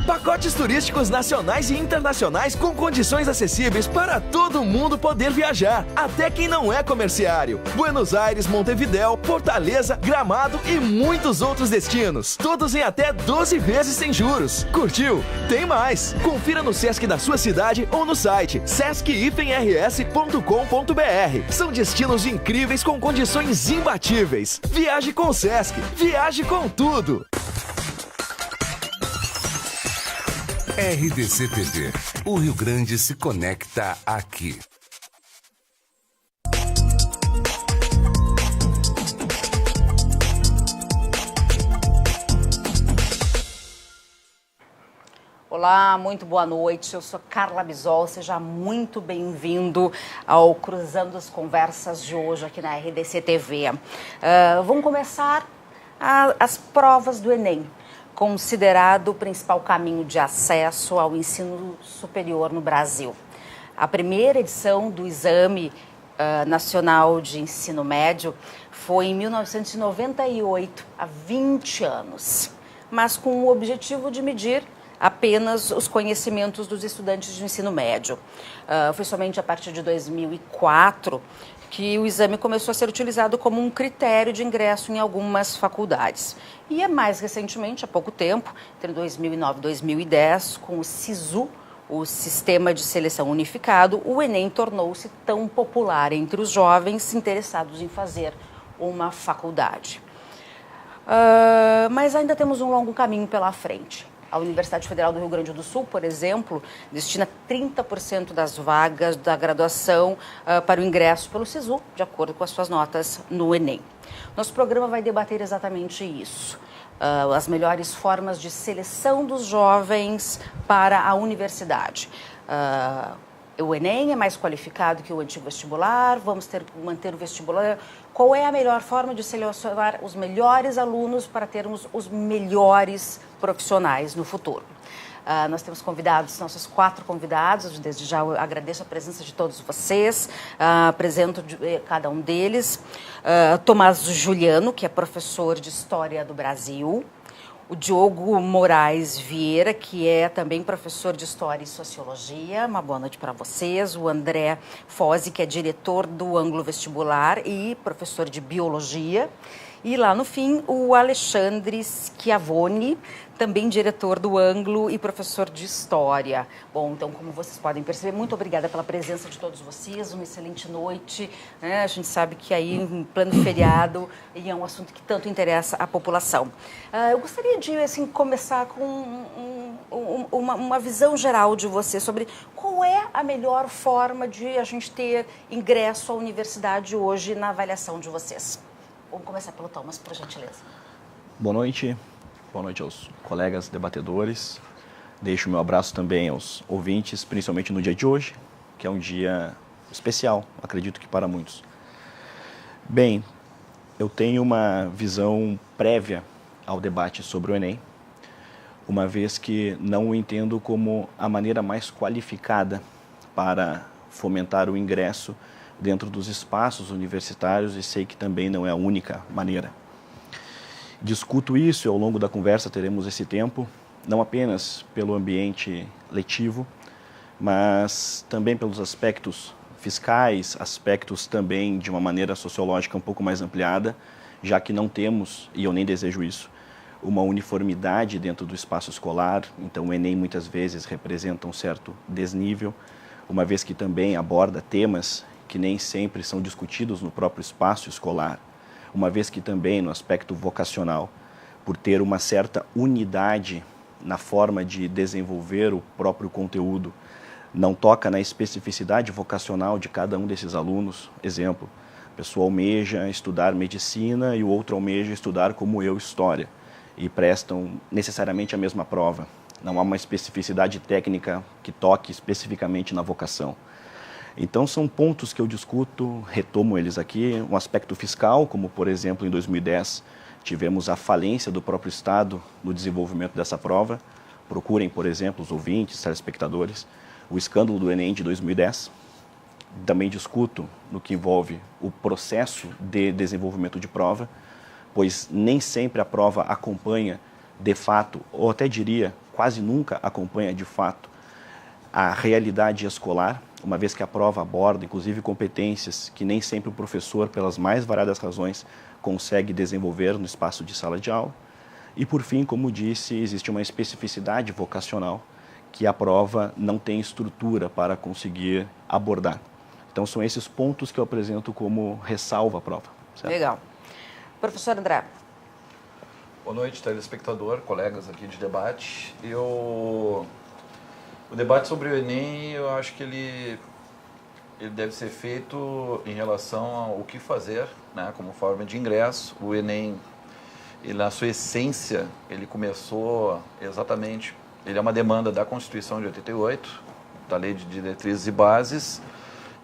Pacotes turísticos nacionais e internacionais com condições acessíveis para todo mundo poder viajar, até quem não é comerciário. Buenos Aires, Montevidéu, Fortaleza, Gramado e muitos outros destinos. Todos em até 12 vezes sem juros. Curtiu? Tem mais! Confira no Sesc da sua cidade ou no site sesc-rs.com.br. São destinos incríveis com condições imbatíveis. Viaje com o Sesc. Viaje com tudo. RDC TV. O Rio Grande se conecta aqui. Olá, muito boa noite. Eu sou Carla Bisol. Seja muito bem-vindo ao Cruzando as Conversas de hoje aqui na RDC TV. Vamos começar as provas do Enem, considerado o principal caminho de acesso ao ensino superior no Brasil. A primeira edição do Exame Nacional de Ensino Médio foi em 1998, há 20 anos, mas com o objetivo de medir apenas os conhecimentos dos estudantes de ensino médio. Foi somente a partir de 2004 que o exame começou a ser utilizado como um critério de ingresso em algumas faculdades. E mais recentemente, há pouco tempo, entre 2009 e 2010, com o SISU, o Sistema de Seleção Unificado, o Enem tornou-se tão popular entre os jovens interessados em fazer uma faculdade. Mas ainda temos um longo caminho pela frente. A Universidade Federal do Rio Grande do Sul, por exemplo, destina 30% das vagas da graduação para o ingresso pelo SISU, de acordo com as suas notas no Enem. Nosso programa vai debater exatamente isso. As melhores formas de seleção dos jovens para a universidade. O Enem é mais qualificado que o antigo vestibular, vamos manter o vestibular. Qual é a melhor forma de selecionar os melhores alunos para termos os melhores profissionais no futuro? Nós temos convidados, nossos 4 convidados, desde já eu agradeço a presença de todos vocês, apresento cada um deles. Tomás Juliano, que é professor de História do Brasil. O Diogo Moraes Vieira, que é também professor de História e Sociologia. Uma boa noite para vocês. O André Fozi, que é diretor do Ângulo Vestibular e professor de Biologia. E lá no fim, o Alexandre Schiavone, também diretor do Ângulo e professor de História. Bom, então, como vocês podem perceber, muito obrigada pela presença de todos vocês, uma excelente noite. A gente sabe que aí, em plano feriado, e é um assunto que tanto interessa a população. Eu gostaria de assim, começar com uma visão geral de você sobre qual é a melhor forma de a gente ter ingresso à universidade hoje na avaliação de vocês. Vamos começar pelo Thomas, por gentileza. Boa noite aos colegas debatedores. Deixo o meu abraço também aos ouvintes, principalmente no dia de hoje, que é um dia especial, acredito que para muitos. Bem, eu tenho uma visão prévia ao debate sobre o Enem, uma vez que não o entendo como a maneira mais qualificada para fomentar o ingresso dentro dos espaços universitários e sei que também não é a única maneira. Discuto isso e ao longo da conversa teremos esse tempo, não apenas pelo ambiente letivo, mas também pelos aspectos fiscais, aspectos também de uma maneira sociológica um pouco mais ampliada, já que não temos, e eu nem desejo isso, uma uniformidade dentro do espaço escolar, então o Enem muitas vezes representa um certo desnível, uma vez que também aborda temas que nem sempre são discutidos no próprio espaço escolar, uma vez que também no aspecto vocacional, por ter uma certa unidade na forma de desenvolver o próprio conteúdo, não toca na especificidade vocacional de cada um desses alunos. Exemplo, a pessoa almeja estudar medicina e o outro almeja estudar como eu, história, e prestam necessariamente a mesma prova. Não há uma especificidade técnica que toque especificamente na vocação. Então são pontos que eu discuto, retomo eles aqui, um aspecto fiscal, como por exemplo em 2010 tivemos a falência do próprio Estado no desenvolvimento dessa prova. Procurem, por exemplo, os ouvintes, telespectadores, o escândalo do Enem de 2010. Também discuto no que envolve o processo de desenvolvimento de prova, pois nem sempre a prova acompanha, de fato, ou até diria, quase nunca acompanha de fato a realidade escolar, uma vez que a prova aborda, inclusive, competências que nem sempre o professor, pelas mais variadas razões, consegue desenvolver no espaço de sala de aula. E, por fim, como disse, existe uma especificidade vocacional que a prova não tem estrutura para conseguir abordar. Então, são esses pontos que eu apresento como ressalva à prova. Certo? Legal. Professor André. Boa noite, telespectador, colegas aqui de debate. O debate sobre o Enem, eu acho que ele deve ser feito em relação ao que fazer, né, como forma de ingresso. O Enem, na sua essência, ele começou exatamente, ele é uma demanda da Constituição de 88, da Lei de Diretrizes e Bases.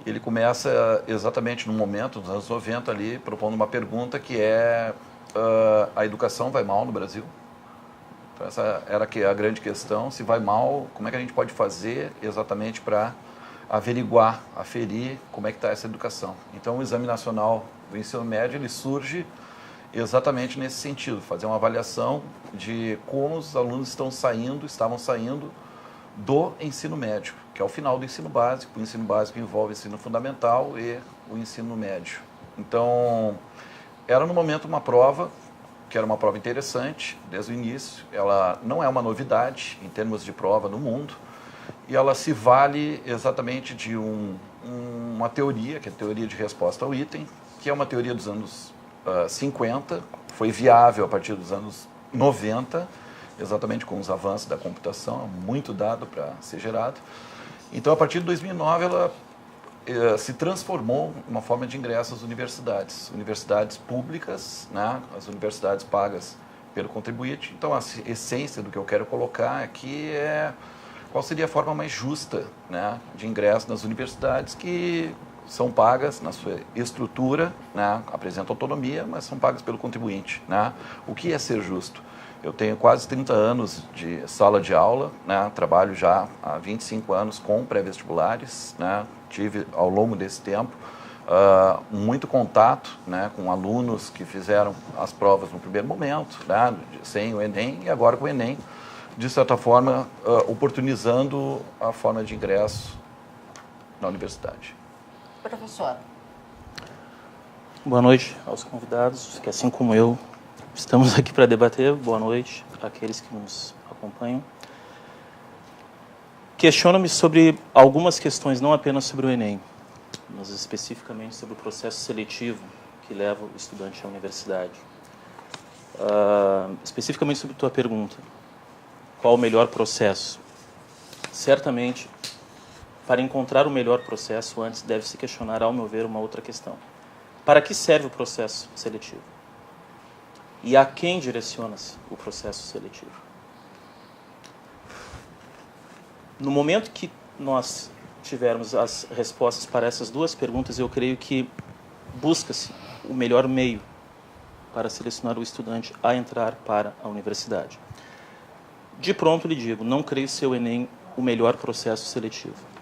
Ele começa exatamente no momento, nos anos 90 ali, propondo uma pergunta que é: a educação vai mal no Brasil? Então essa era a grande questão. Se vai mal, como é que a gente pode fazer exatamente para averiguar, aferir como é que está essa educação? Então o Exame Nacional do Ensino Médio, ele surge exatamente nesse sentido, fazer uma avaliação de como os alunos estavam saindo do ensino médio, que é o final do ensino básico. O ensino básico envolve o ensino fundamental e o ensino médio. Então, era no momento uma prova, que era uma prova interessante, desde o início. Ela não é uma novidade em termos de prova no mundo, e ela se vale exatamente de uma teoria, que é a teoria de resposta ao item, que é uma teoria dos anos 50, foi viável a partir dos anos 90, exatamente com os avanços da computação, muito dado para ser gerado. Então, a partir de 2009, ela se transformou em uma forma de ingresso às universidades públicas, né, as universidades pagas pelo contribuinte. Então, a essência do que eu quero colocar aqui é qual seria a forma mais justa, né, de ingresso nas universidades que são pagas na sua estrutura, né, apresentam autonomia, mas são pagas pelo contribuinte, né? O que é ser justo? Eu tenho quase 30 anos de sala de aula, né, trabalho já há 25 anos com pré-vestibulares, né, tive ao longo desse tempo muito contato, né, com alunos que fizeram as provas no primeiro momento, né, sem o Enem, e agora com o Enem, de certa forma, oportunizando a forma de ingresso na universidade. Professor. Boa noite aos convidados, que assim como eu, estamos aqui para debater. Boa noite àqueles que nos acompanham. Questiono-me sobre algumas questões, não apenas sobre o Enem, mas especificamente sobre o processo seletivo que leva o estudante à universidade. Especificamente sobre a tua pergunta, qual o melhor processo? Certamente, para encontrar o melhor processo, antes deve-se questionar, ao meu ver, uma outra questão. Para que serve o processo seletivo? E a quem direciona-se o processo seletivo? No momento que nós tivermos as respostas para essas duas perguntas, eu creio que busca-se o melhor meio para selecionar o estudante a entrar para a universidade. De pronto lhe digo, não creio ser o Enem o melhor processo seletivo.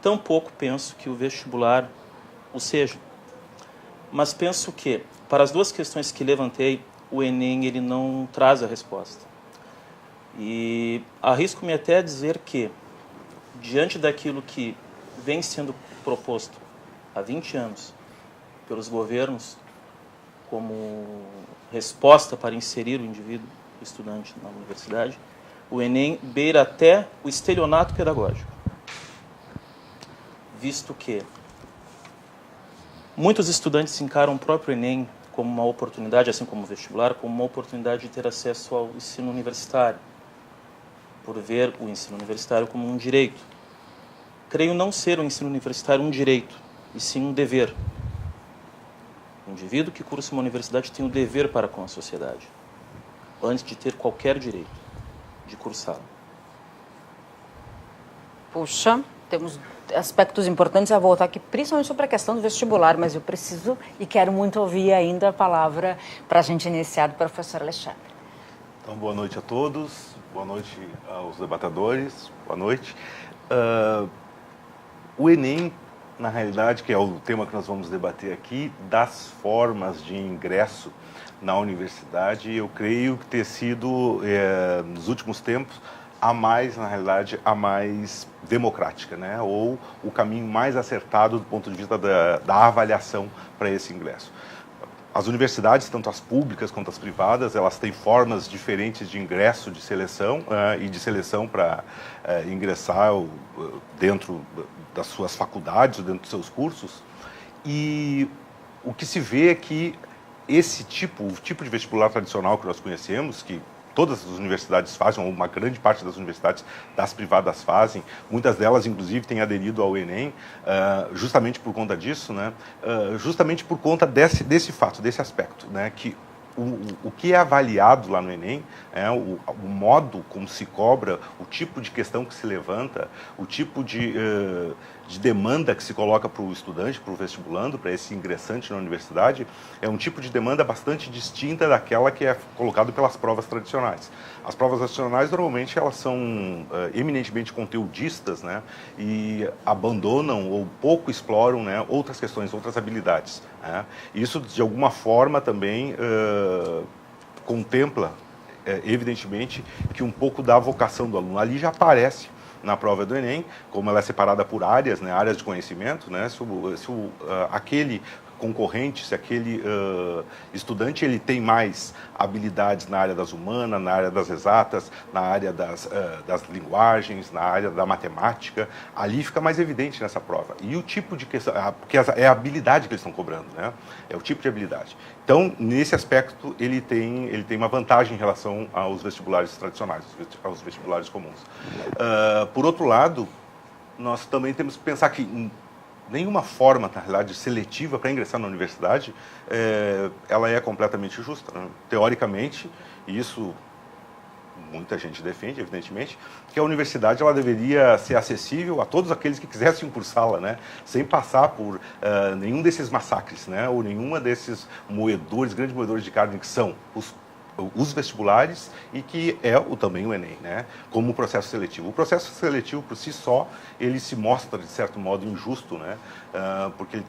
Tampouco penso que o vestibular o seja. Mas penso que, para as duas questões que levantei, o Enem ele não traz a resposta. E arrisco-me até a dizer que, diante daquilo que vem sendo proposto há 20 anos pelos governos como resposta para inserir o indivíduo, o estudante, na universidade, o Enem beira até o estelionato pedagógico. Visto que muitos estudantes encaram o próprio Enem como uma oportunidade, assim como o vestibular, como uma oportunidade de ter acesso ao ensino universitário, por ver o ensino universitário como um direito. Creio não ser o ensino universitário um direito, e sim um dever. O indivíduo que cursa uma universidade tem o dever para com a sociedade, antes de ter qualquer direito de cursá-la. Puxa, temos aspectos importantes a voltar aqui, principalmente sobre a questão do vestibular, mas eu preciso e quero muito ouvir ainda a palavra para a gente iniciar do professor Alexandre. Então, boa noite a todos, boa noite aos debatedores, boa noite. O Enem, na realidade, que é o tema que nós vamos debater aqui, das formas de ingresso na universidade, eu creio que ter sido, nos últimos tempos, na realidade, a mais democrática, né? Ou o caminho mais acertado do ponto de vista da avaliação para esse ingresso. As universidades, tanto as públicas quanto as privadas, elas têm formas diferentes de ingresso, de seleção e de seleção para ingressar dentro das suas faculdades, dentro dos seus cursos. E o que se vê é que o tipo de vestibular tradicional que nós conhecemos, que todas as universidades fazem, ou uma grande parte das universidades das privadas fazem, muitas delas, inclusive, têm aderido ao Enem, justamente por conta disso, né? Justamente por conta desse fato, desse aspecto, né? Que o que é avaliado lá no Enem, o modo como se cobra, o tipo de questão que se levanta, o tipo de demanda que se coloca para o estudante, para o vestibulando, para esse ingressante na universidade, é um tipo de demanda bastante distinta daquela que é colocado pelas provas tradicionais. As provas tradicionais, normalmente, elas são eminentemente conteudistas, né, e abandonam ou pouco exploram, né, outras questões, outras habilidades, né. Isso, de alguma forma, também contempla, evidentemente, que um pouco da vocação do aluno ali já aparece na prova do Enem, como ela é separada por áreas, né, áreas de conhecimento, né, aquele concorrente, se aquele estudante ele tem mais habilidades na área das humanas, na área das exatas, na área das linguagens, na área da matemática, ali fica mais evidente nessa prova. E o tipo de questão, porque é a habilidade que eles estão cobrando, né? É o tipo de habilidade. Então, nesse aspecto, ele tem uma vantagem em relação aos vestibulares tradicionais, aos vestibulares comuns. Por outro lado, nós também temos que pensar que nenhuma forma, na realidade, seletiva para ingressar na universidade, ela é completamente justa, né? Teoricamente, e isso muita gente defende, evidentemente, que a universidade ela deveria ser acessível a todos aqueles que quisessem cursá-la, né? Sem passar por nenhum desses massacres, né? Ou nenhuma desses grandes moedores de carne que são os vestibulares e que é também o Enem, né? Como processo seletivo. O processo seletivo, por si só, ele se mostra, de certo modo, injusto, né? Porque ele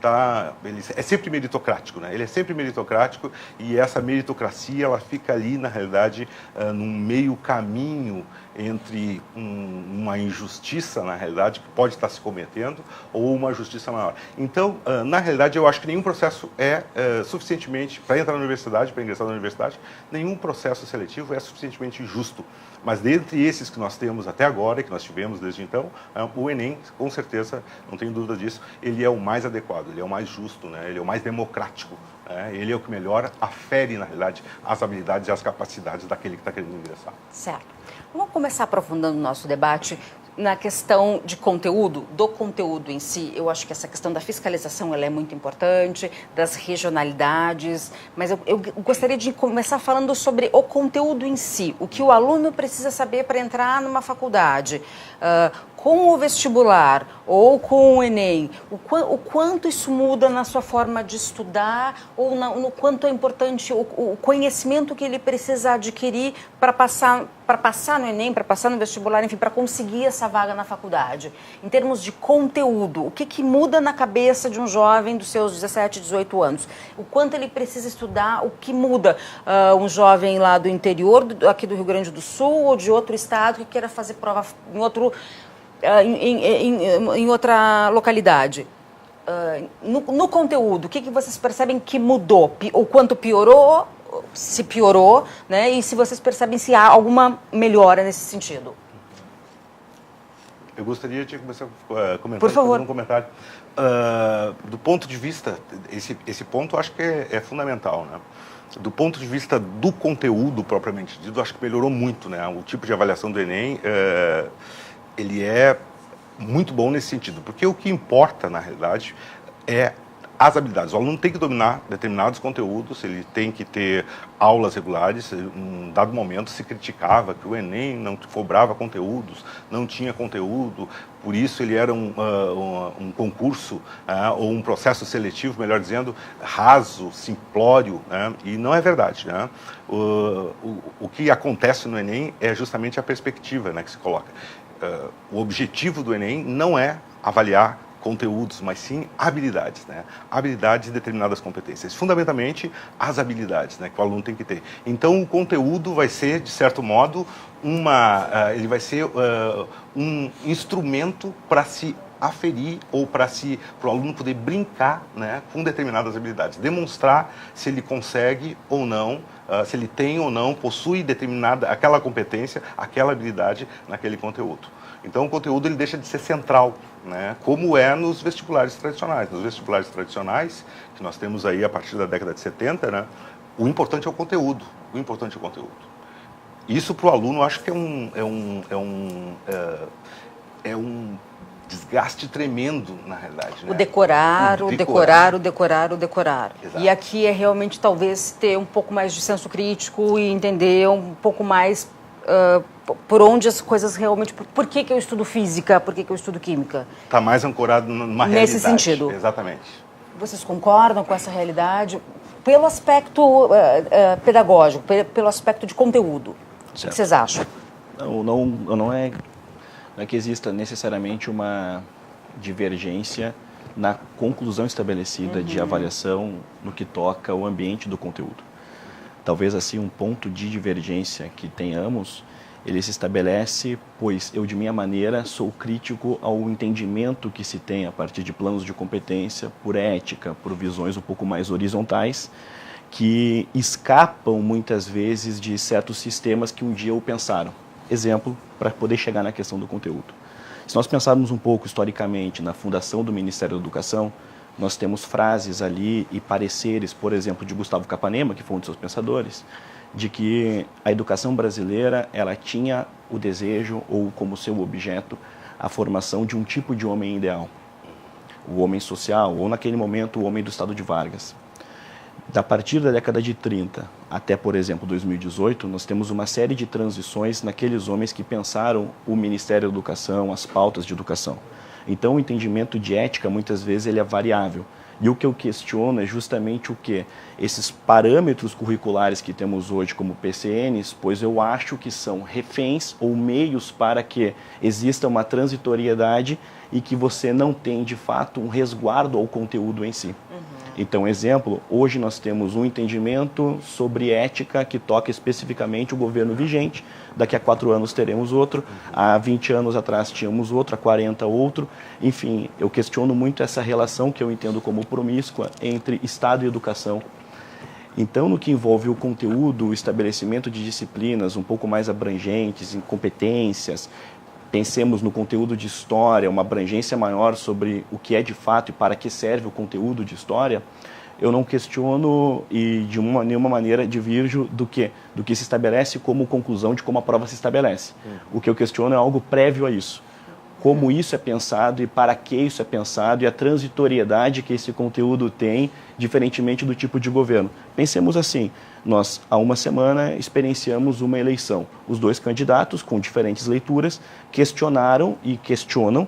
é sempre meritocrático, né? Ele é sempre meritocrático e essa meritocracia, ela fica ali, na realidade, num meio caminho entre uma injustiça, na realidade, que pode estar se cometendo, ou uma justiça maior. Então, na realidade, eu acho que nenhum processo é suficientemente, para entrar na universidade, para ingressar na universidade, nenhum processo seletivo é suficientemente justo. Mas dentre esses que nós temos até agora, e que nós tivemos desde então, o Enem, com certeza, não tenho dúvida disso, ele é o mais adequado, ele é o mais justo, né? Ele é o mais democrático, né? Ele é o que melhor afere, na realidade, as habilidades e as capacidades daquele que está querendo ingressar. Certo. Vamos começar aprofundando o nosso debate na questão de conteúdo, do conteúdo em si. Eu acho que essa questão da fiscalização ela é muito importante, das regionalidades, mas eu gostaria de começar falando sobre o conteúdo em si, o que o aluno precisa saber para entrar numa faculdade. Com o vestibular ou com o Enem, o quanto isso muda na sua forma de estudar ou no quanto é importante o conhecimento que ele precisa adquirir para passar no Enem, para passar no vestibular, enfim, para conseguir essa vaga na faculdade. Em termos de conteúdo, o que muda na cabeça de um jovem dos seus 17, 18 anos? O quanto ele precisa estudar, o que muda um jovem lá do interior, aqui do Rio Grande do Sul ou de outro estado que queira fazer prova em outra localidade. No conteúdo, o que vocês percebem que mudou? O quanto piorou, se piorou, né? E se vocês percebem se há alguma melhora nesse sentido? Eu gostaria de começar comentando, por favor, um comentário. Do ponto de vista, esse ponto eu acho que é fundamental, né? Do ponto de vista do conteúdo propriamente dito, acho que melhorou muito, né? O tipo de avaliação do Enem, ele é muito bom nesse sentido, porque o que importa, na realidade, é as habilidades. O aluno tem que dominar determinados conteúdos, ele tem que ter aulas regulares. Em um dado momento se criticava que o Enem não cobrava conteúdos, não tinha conteúdo, por isso ele era um concurso ou um processo seletivo, melhor dizendo, raso, simplório, né? E não é verdade, né? O que acontece no Enem é justamente a perspectiva, né, que se coloca. O objetivo do Enem não é avaliar conteúdos, mas sim habilidades, né? Habilidades e determinadas competências. Fundamentalmente, as habilidades, né, que o aluno tem que ter. Então, o conteúdo vai ser, de certo modo, ele vai ser um instrumento para se aferir ou para o aluno poder brincar, né, com determinadas habilidades. Demonstrar se ele consegue ou não, se ele tem ou não, possui aquela competência, aquela habilidade naquele conteúdo. Então, o conteúdo ele deixa de ser central, né, como é nos vestibulares tradicionais. Nos vestibulares tradicionais, que nós temos aí a partir da década de 70, né, o importante é o conteúdo. O importante é o conteúdo. Isso para o aluno, eu acho que é um desgaste tremendo, na realidade. Né? O decorar. Exato. E aqui é realmente, talvez, ter um pouco mais de senso crítico e entender um pouco mais por onde as coisas realmente... Por que eu estudo física? Por que eu estudo química? Está mais ancorado numa realidade. Nesse sentido. Exatamente. Vocês concordam com essa realidade? Pelo aspecto pedagógico, pelo aspecto de conteúdo. Certo. O que vocês acham? Não é que exista necessariamente uma divergência na conclusão estabelecida de avaliação no que toca ao ambiente do conteúdo. Talvez assim um ponto de divergência que tenhamos, ele se estabelece, pois eu de minha maneira sou crítico ao entendimento que se tem a partir de planos de competência, por ética, por visões um pouco mais horizontais, que escapam muitas vezes de certos sistemas que um dia o pensaram. Exemplo, para poder chegar na questão do conteúdo. Se nós pensarmos um pouco historicamente na fundação do Ministério da Educação, nós temos frases ali e pareceres, por exemplo, de Gustavo Capanema, que foi um de seus pensadores, de que a educação brasileira ela tinha o desejo ou como seu objeto a formação de um tipo de homem ideal. O homem social, ou naquele momento o homem do Estado de Vargas. A partir da década de 30 até, por exemplo, 2018, nós temos uma série de transições naqueles homens que pensaram o Ministério da Educação, as pautas de educação. Então, o entendimento de ética, muitas vezes, ele é variável. E o que eu questiono é justamente o quê? Esses parâmetros curriculares que temos hoje como PCNs, pois eu acho que são reféns ou meios para que exista uma transitoriedade e que você não tem, de fato, um resguardo ao conteúdo em si. Então, exemplo, hoje nós temos um entendimento sobre ética que toca especificamente o governo vigente. Daqui a 4 anos teremos outro, há 20 anos atrás tínhamos outro, há 40 outro. Enfim, eu questiono muito essa relação que eu entendo como promíscua entre Estado e educação. Então, no que envolve o conteúdo, o estabelecimento de disciplinas um pouco mais abrangentes, em competências, pensemos no conteúdo de história, uma abrangência maior sobre o que é de fato e para que serve o conteúdo de história, eu não questiono e de nenhuma maneira divirjo do que se estabelece como conclusão de como a prova se estabelece. O que eu questiono é algo prévio a isso. Como isso é pensado e para que isso é pensado e a transitoriedade que esse conteúdo tem, diferentemente do tipo de governo. Pensemos assim, nós há uma semana experienciamos uma eleição. Os 2 candidatos, com diferentes leituras, questionaram e questionam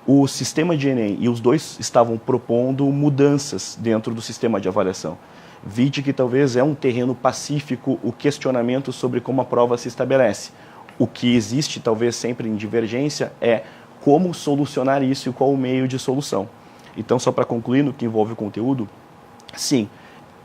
o sistema de Enem e os 2 estavam propondo mudanças dentro do sistema de avaliação. Vide que talvez é um terreno pacífico o questionamento sobre como a prova se estabelece. O que existe talvez sempre em divergência é como solucionar isso e qual o meio de solução. Então, só para concluir no que envolve o conteúdo, sim,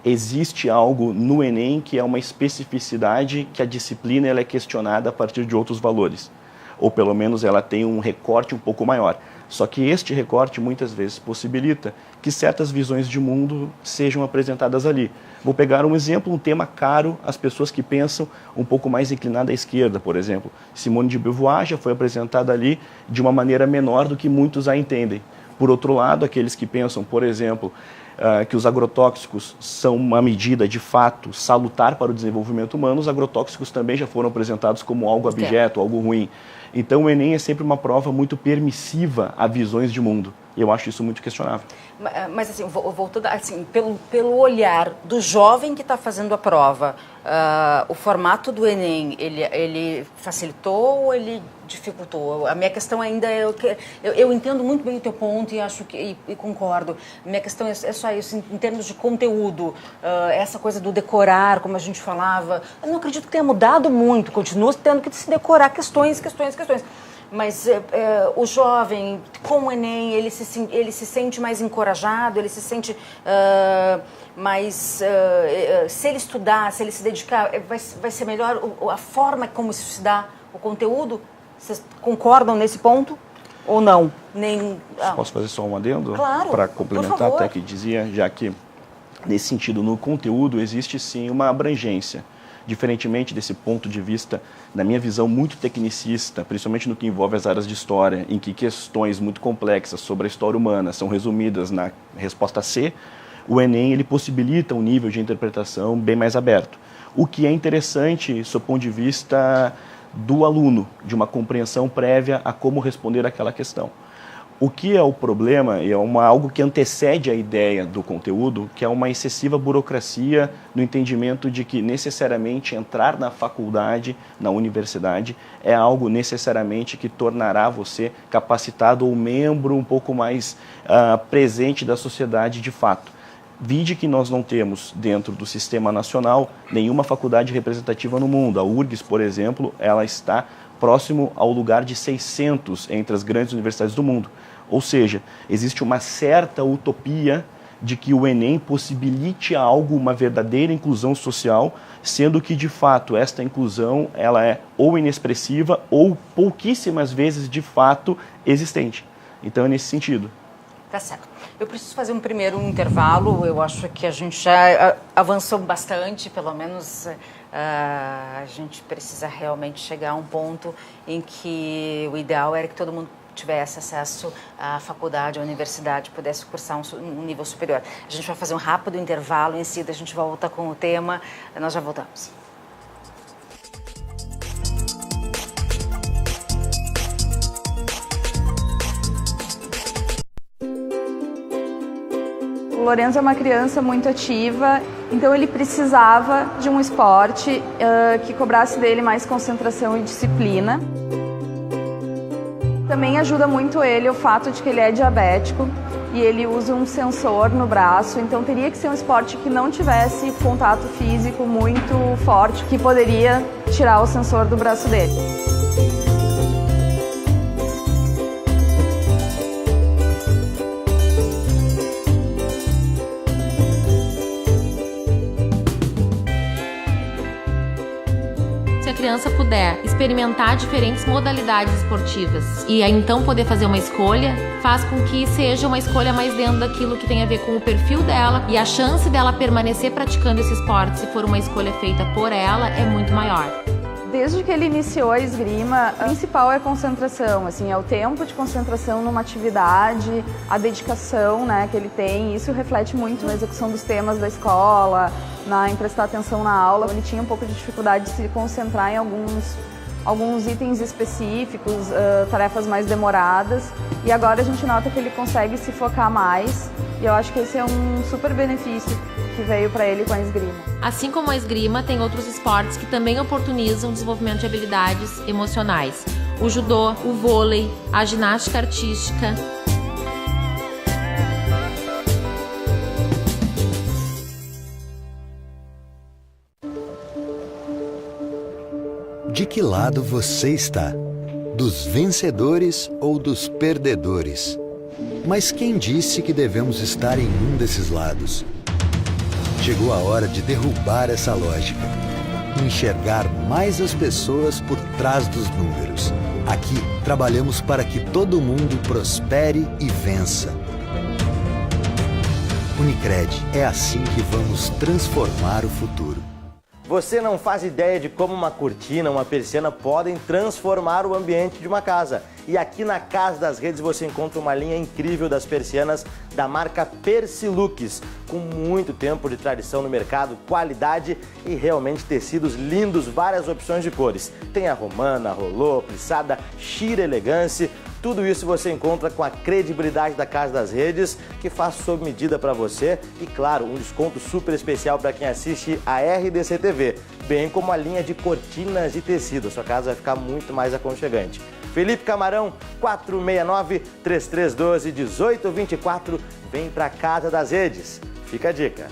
existe algo no Enem que é uma especificidade que a disciplina ela é questionada a partir de outros valores. Ou pelo menos ela tem um recorte um pouco maior. Só que este recorte muitas vezes possibilita que certas visões de mundo sejam apresentadas ali. Vou pegar um exemplo, um tema caro às pessoas que pensam um pouco mais inclinada à esquerda, por exemplo. Simone de Beauvoir já foi apresentada ali de uma maneira menor do que muitos a entendem. Por outro lado, aqueles que pensam, por exemplo, que os agrotóxicos são uma medida de fato salutar para o desenvolvimento humano, os agrotóxicos também já foram apresentados como algo abjeto, algo ruim. Então o Enem é sempre uma prova muito permissiva a visões de mundo. E eu acho isso muito questionável. Mas assim, voltando, assim, pelo olhar do jovem que está fazendo a prova, o formato do Enem, ele facilitou ou ele dificultou? A minha questão ainda é... Eu entendo muito bem o teu ponto e acho que e concordo. A minha questão é só isso, em termos de conteúdo, essa coisa do decorar, como a gente falava, eu não acredito que tenha mudado muito, continua tendo que se decorar questões. mas o jovem, com o Enem, ele se sente mais encorajado, ele se sente mais... se ele estudar, se ele se dedicar, vai ser melhor a forma como se dá o conteúdo? Vocês concordam nesse ponto ou não? Posso fazer só um adendo? Claro, para complementar até que dizia, já que nesse sentido, no conteúdo, existe sim uma abrangência. Diferentemente desse ponto de vista, na minha visão muito tecnicista, principalmente no que envolve as áreas de história, em que questões muito complexas sobre a história humana são resumidas na resposta C, o Enem ele possibilita um nível de interpretação bem mais aberto. O que é interessante, do ponto de vista do aluno, de uma compreensão prévia a como responder aquela questão. O que é o problema é algo que antecede a ideia do conteúdo, que é uma excessiva burocracia no entendimento de que necessariamente entrar na faculdade, na universidade, é algo necessariamente que tornará você capacitado ou membro um pouco mais presente da sociedade de fato. Vide que nós não temos dentro do sistema nacional nenhuma faculdade representativa no mundo. A URGS, por exemplo, ela está próximo ao lugar de 600 entre as grandes universidades do mundo. Ou seja, existe uma certa utopia de que o Enem possibilite algo, uma verdadeira inclusão social, sendo que, de fato, esta inclusão ela é ou inexpressiva ou pouquíssimas vezes, de fato, existente. Então, é nesse sentido. Tá certo. Eu preciso fazer um primeiro intervalo. Eu acho que a gente já avançou bastante, pelo menos a gente precisa realmente chegar a um ponto em que o ideal era que todo mundo tivesse acesso à faculdade, à universidade, pudesse cursar um nível superior. A gente vai fazer um rápido intervalo, em seguida a gente volta com o tema. Nós já voltamos. O Lorenzo é uma criança muito ativa, então ele precisava de um esporte que cobrasse dele mais concentração e disciplina. Também ajuda muito ele o fato de que ele é diabético e ele usa um sensor no braço, então teria que ser um esporte que não tivesse contato físico muito forte, que poderia tirar o sensor do braço dele. Se a criança puder experimentar diferentes modalidades esportivas e aí então poder fazer uma escolha, faz com que seja uma escolha mais dentro daquilo que tem a ver com o perfil dela, e a chance dela permanecer praticando esse esporte, se for uma escolha feita por ela, é muito maior. Desde que ele iniciou a esgrima, o principal é a concentração, assim, é o tempo de concentração numa atividade, a dedicação, né, que ele tem. Isso reflete muito na execução dos temas da escola, em prestar atenção na aula. Ele tinha um pouco de dificuldade de se concentrar em alguns itens específicos, tarefas mais demoradas, e agora a gente nota que ele consegue se focar mais, e eu acho que esse é um super benefício que veio para ele com a esgrima. Assim como a esgrima, tem outros esportes que também oportunizam o desenvolvimento de habilidades emocionais. O judô, o vôlei, a ginástica artística. De que lado você está? Dos vencedores ou dos perdedores? Mas quem disse que devemos estar em um desses lados? Chegou a hora de derrubar essa lógica. Enxergar mais as pessoas por trás dos números. Aqui, trabalhamos para que todo mundo prospere e vença. Unicred, é assim que vamos transformar o futuro. Você não faz ideia de como uma cortina, uma persiana podem transformar o ambiente de uma casa. E aqui na Casa das Redes você encontra uma linha incrível das persianas da marca Persilux, com muito tempo de tradição no mercado, qualidade e realmente tecidos lindos, várias opções de cores. Tem a romana, rolô, plissada, sheer elegance. Tudo isso você encontra com a credibilidade da Casa das Redes, que faz sob medida para você e, claro, um desconto super especial para quem assiste a RDC TV, bem como a linha de cortinas de tecido. A sua casa vai ficar muito mais aconchegante. Felipe Camarão, 469-3312-1824. Vem para a Casa das Redes. Fica a dica.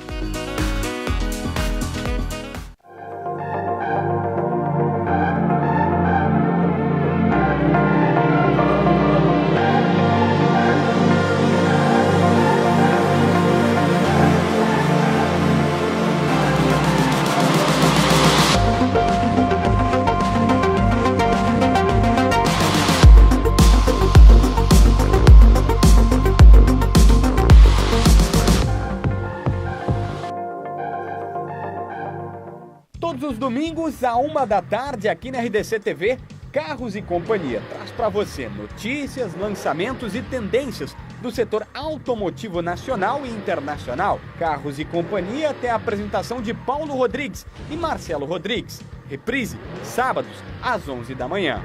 Aos domingos, à 13h, aqui na RDC TV, Carros e Companhia traz para você notícias, lançamentos e tendências do setor automotivo nacional e internacional. Carros e Companhia tem a apresentação de Paulo Rodrigues e Marcelo Rodrigues. Reprise, sábados, às 11 da manhã.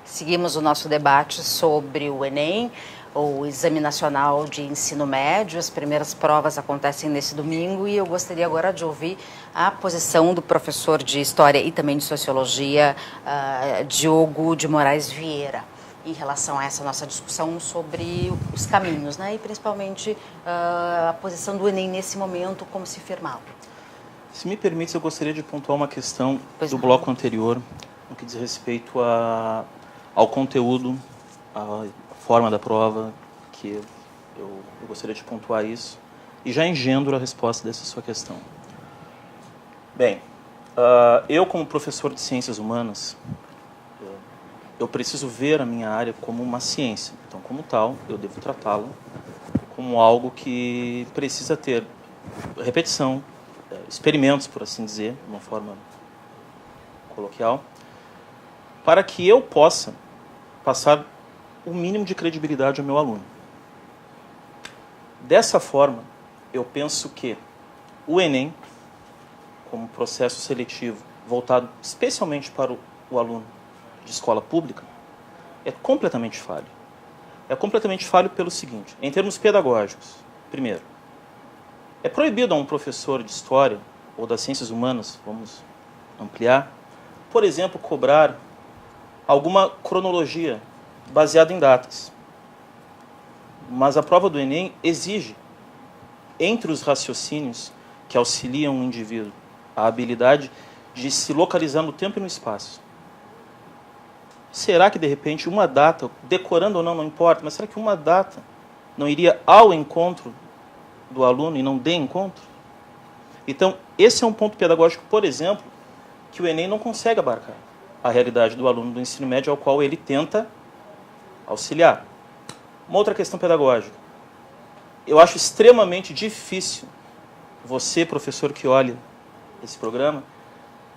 Seguimos o nosso debate sobre o Enem, o Exame Nacional de Ensino Médio. As primeiras provas acontecem nesse domingo e eu gostaria agora de ouvir a posição do professor de História e também de Sociologia, Diogo de Moraes Vieira, em relação a essa nossa discussão sobre os caminhos, né? E principalmente a posição do Enem nesse momento, como se firmá-lo. Se me permite, eu gostaria de pontuar uma questão do bloco anterior, no que diz respeito ao conteúdo, à forma da prova, que eu gostaria de pontuar isso, e já engendro a resposta dessa sua questão. Bem, eu como professor de Ciências Humanas, eu preciso ver a minha área como uma ciência. Então, como tal, eu devo tratá-la como algo que precisa ter repetição, experimentos, por assim dizer, de uma forma coloquial, para que eu possa passar o mínimo de credibilidade ao meu aluno. Dessa forma, eu penso que o Enem, como processo seletivo voltado especialmente para o aluno de escola pública, é completamente falho. É completamente falho pelo seguinte: em termos pedagógicos, primeiro, é proibido a um professor de História ou das Ciências Humanas, vamos ampliar, por exemplo, cobrar alguma cronologia baseada em datas. Mas a prova do Enem exige, entre os raciocínios que auxiliam o indivíduo, a habilidade de se localizar no tempo e no espaço. Será que, de repente, uma data, decorando ou não, não importa, mas será que uma data não iria ao encontro do aluno e não de encontro? Então, esse é um ponto pedagógico, por exemplo, que o Enem não consegue abarcar a realidade do aluno do ensino médio ao qual ele tenta auxiliar. Uma outra questão pedagógica. Eu acho extremamente difícil você, professor que olha esse programa,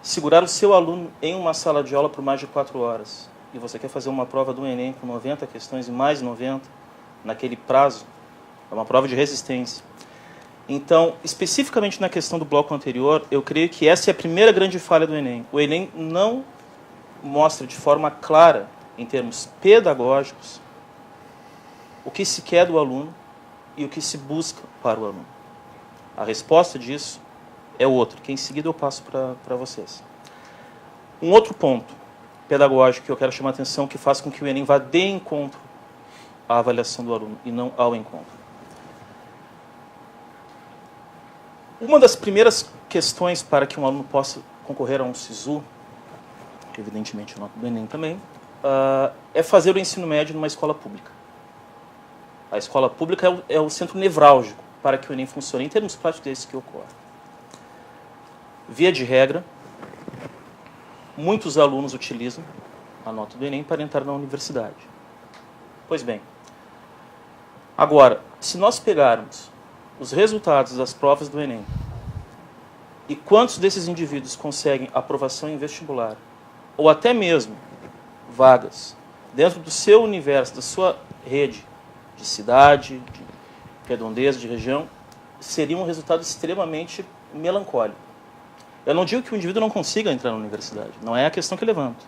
segurar o seu aluno em uma sala de aula por mais de 4 horas. E você quer fazer uma prova do Enem com 90 questões e mais 90 naquele prazo. É uma prova de resistência. Então, especificamente na questão do bloco anterior, eu creio que essa é a primeira grande falha do Enem. O Enem não mostra de forma clara, em termos pedagógicos, o que se quer do aluno e o que se busca para o aluno. A resposta disso é outra, que em seguida eu passo para vocês. Um outro ponto pedagógico que eu quero chamar a atenção, que faz com que o Enem vá de encontro à avaliação do aluno e não ao encontro. Uma das primeiras questões para que um aluno possa concorrer a um SISU, que evidentemente é nota do Enem também, é fazer o ensino médio numa escola pública. A escola pública é o centro nevrálgico para que o Enem funcione. Em termos práticos, é isso que ocorre. Via de regra, muitos alunos utilizam a nota do Enem para entrar na universidade. Pois bem, agora, se nós pegarmos os resultados das provas do Enem e quantos desses indivíduos conseguem aprovação em vestibular, ou até mesmo vagas dentro do seu universo, da sua rede de cidade, de redondeza, de região, seria um resultado extremamente melancólico. Eu não digo que o indivíduo não consiga entrar na universidade, não é a questão que eu levanto.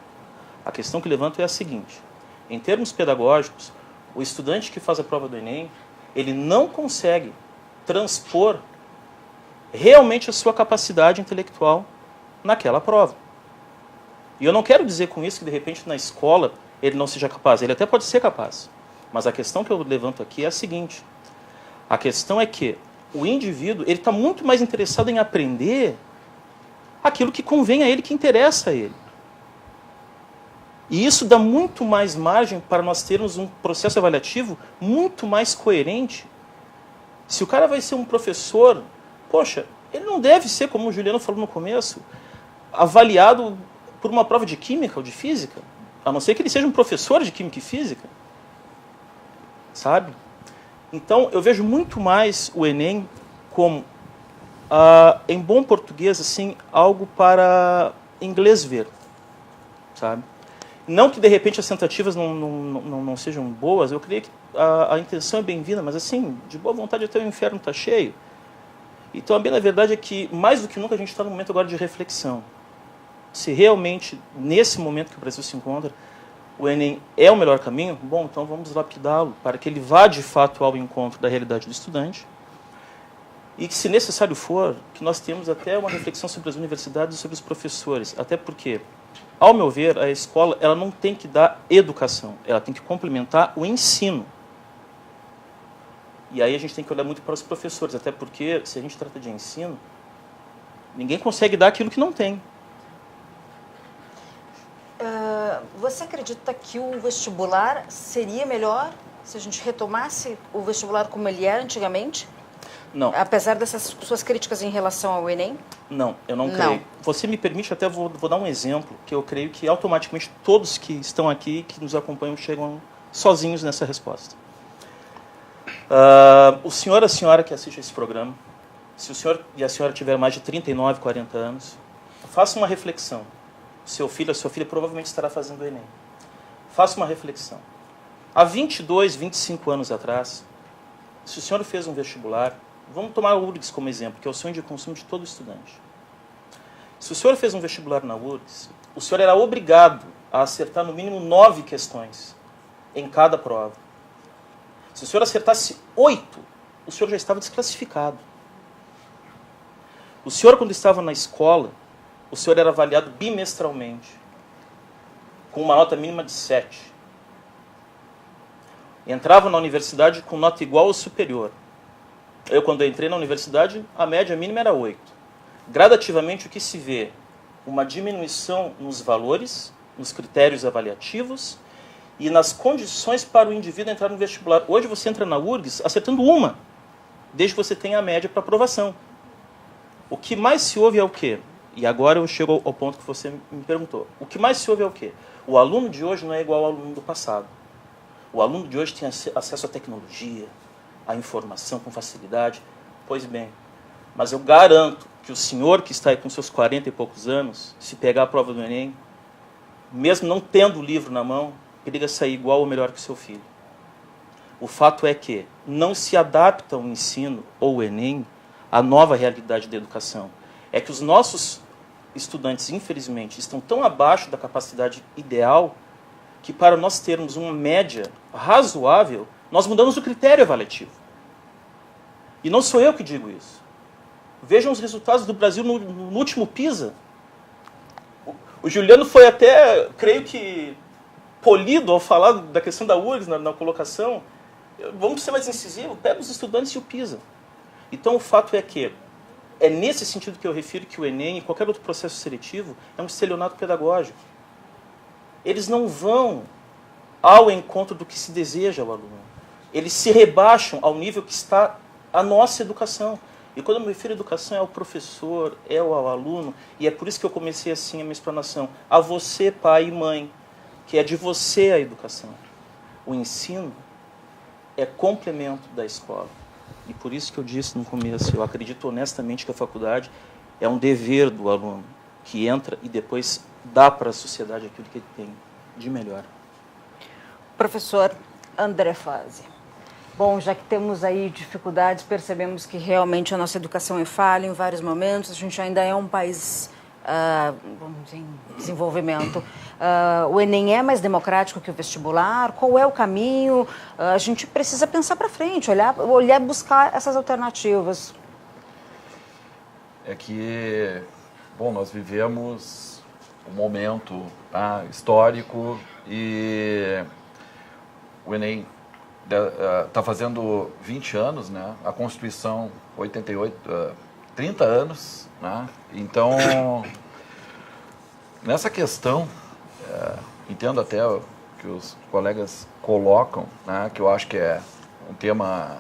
A questão que eu levanto é a seguinte: em termos pedagógicos, o estudante que faz a prova do Enem, ele não consegue transpor realmente a sua capacidade intelectual naquela prova. E eu não quero dizer com isso que, de repente, na escola ele não seja capaz. Ele até pode ser capaz. Mas a questão que eu levanto aqui é a seguinte: a questão é que o indivíduo está muito mais interessado em aprender aquilo que convém a ele, que interessa a ele. E isso dá muito mais margem para nós termos um processo avaliativo muito mais coerente. Se o cara vai ser um professor, poxa, ele não deve ser, como o Juliano falou no começo, avaliado por uma prova de química ou de física, a não ser que ele seja um professor de química e física, sabe? Então, eu vejo muito mais o Enem como, em bom português, assim, algo para inglês ver, sabe? Não que, de repente, as tentativas não sejam boas, eu creio que a intenção é bem-vinda, mas, assim, de boa vontade até o inferno está cheio. Então, a bem na verdade é que, mais do que nunca, a gente está num momento agora de reflexão. Se realmente, nesse momento que o Brasil se encontra, o Enem é o melhor caminho, bom, então vamos lapidá-lo para que ele vá, de fato, ao encontro da realidade do estudante e que, se necessário for, que nós tenhamos até uma reflexão sobre as universidades e sobre os professores. Até porque, ao meu ver, a escola ela não tem que dar educação, ela tem que complementar o ensino. E aí a gente tem que olhar muito para os professores, até porque, se a gente trata de ensino, ninguém consegue dar aquilo que não tem. Você acredita que o vestibular seria melhor se a gente retomasse o vestibular como ele era antigamente? Não. Apesar dessas suas críticas em relação ao Enem? Não, eu não creio. Você me permite, até vou dar um exemplo, que eu creio que automaticamente todos que estão aqui, que nos acompanham, chegam sozinhos nessa resposta. O senhor e a senhora que assiste esse programa, se o senhor e a senhora tiverem mais de 39, 40 anos, faça uma reflexão. Seu filho, a sua filha provavelmente estará fazendo o Enem. Faça uma reflexão. Há 22, 25 anos atrás, se o senhor fez um vestibular, vamos tomar a URGS como exemplo, que é o sonho de consumo de todo estudante. Se o senhor fez um vestibular na URGS, o senhor era obrigado a acertar no mínimo 9 questões em cada prova. Se o senhor acertasse 8, o senhor já estava desclassificado. O senhor, quando estava na escola, o senhor era avaliado bimestralmente, com uma nota mínima de 7. Entrava na universidade com nota igual ou superior. Eu, quando entrei na universidade, a média mínima era 8. Gradativamente, o que se vê? Uma diminuição nos valores, nos critérios avaliativos e nas condições para o indivíduo entrar no vestibular. Hoje você entra na URGS acertando uma, desde que você tenha a média para aprovação. O que mais se ouve é o quê? E agora eu chego ao ponto que você me perguntou. O que mais se ouve é o quê? O aluno de hoje não é igual ao aluno do passado. O aluno de hoje tem acesso à tecnologia, à informação com facilidade. Pois bem, mas eu garanto que o senhor que está aí com seus 40 e poucos anos, se pegar a prova do Enem, mesmo não tendo o livro na mão, ele vai sair igual ou melhor que o seu filho. O fato é que não se adapta o ensino ou o Enem à nova realidade da educação. É que os nossos estudantes, infelizmente, estão tão abaixo da capacidade ideal que, para nós termos uma média razoável, nós mudamos o critério avaliativo. E não sou eu que digo isso. Vejam os resultados do Brasil no último PISA. O Juliano foi até, creio que, polido ao falar da questão da URGS na colocação. Vamos ser mais incisivos, pega os estudantes e o PISA. Então, o fato é que é nesse sentido que eu refiro que o Enem e qualquer outro processo seletivo é um estelionato pedagógico. Eles não vão ao encontro do que se deseja ao aluno. Eles se rebaixam ao nível que está a nossa educação. E quando eu me refiro à educação, é ao professor, é ao aluno, e é por isso que eu comecei assim a minha explanação. A você, pai e mãe, que é de você a educação. O ensino é complemento da escola. E por isso que eu disse no começo, eu acredito honestamente que a faculdade é um dever do aluno, que entra e depois dá para a sociedade aquilo que ele tem de melhor. Professor André Fazi. Bom, já que temos aí dificuldades, percebemos que realmente a nossa educação é falha em vários momentos, a gente ainda é um país vamos dizer, em desenvolvimento. O Enem é mais democrático que o vestibular? Qual é o caminho? A gente precisa pensar para frente, olhar, buscar essas alternativas. É que, bom, nós vivemos um momento histórico e o Enem está fazendo 20 anos, né? A Constituição 88, 30 anos, né? Então, nessa questão, entendo até o que os colegas colocam, né? Que eu acho que é um tema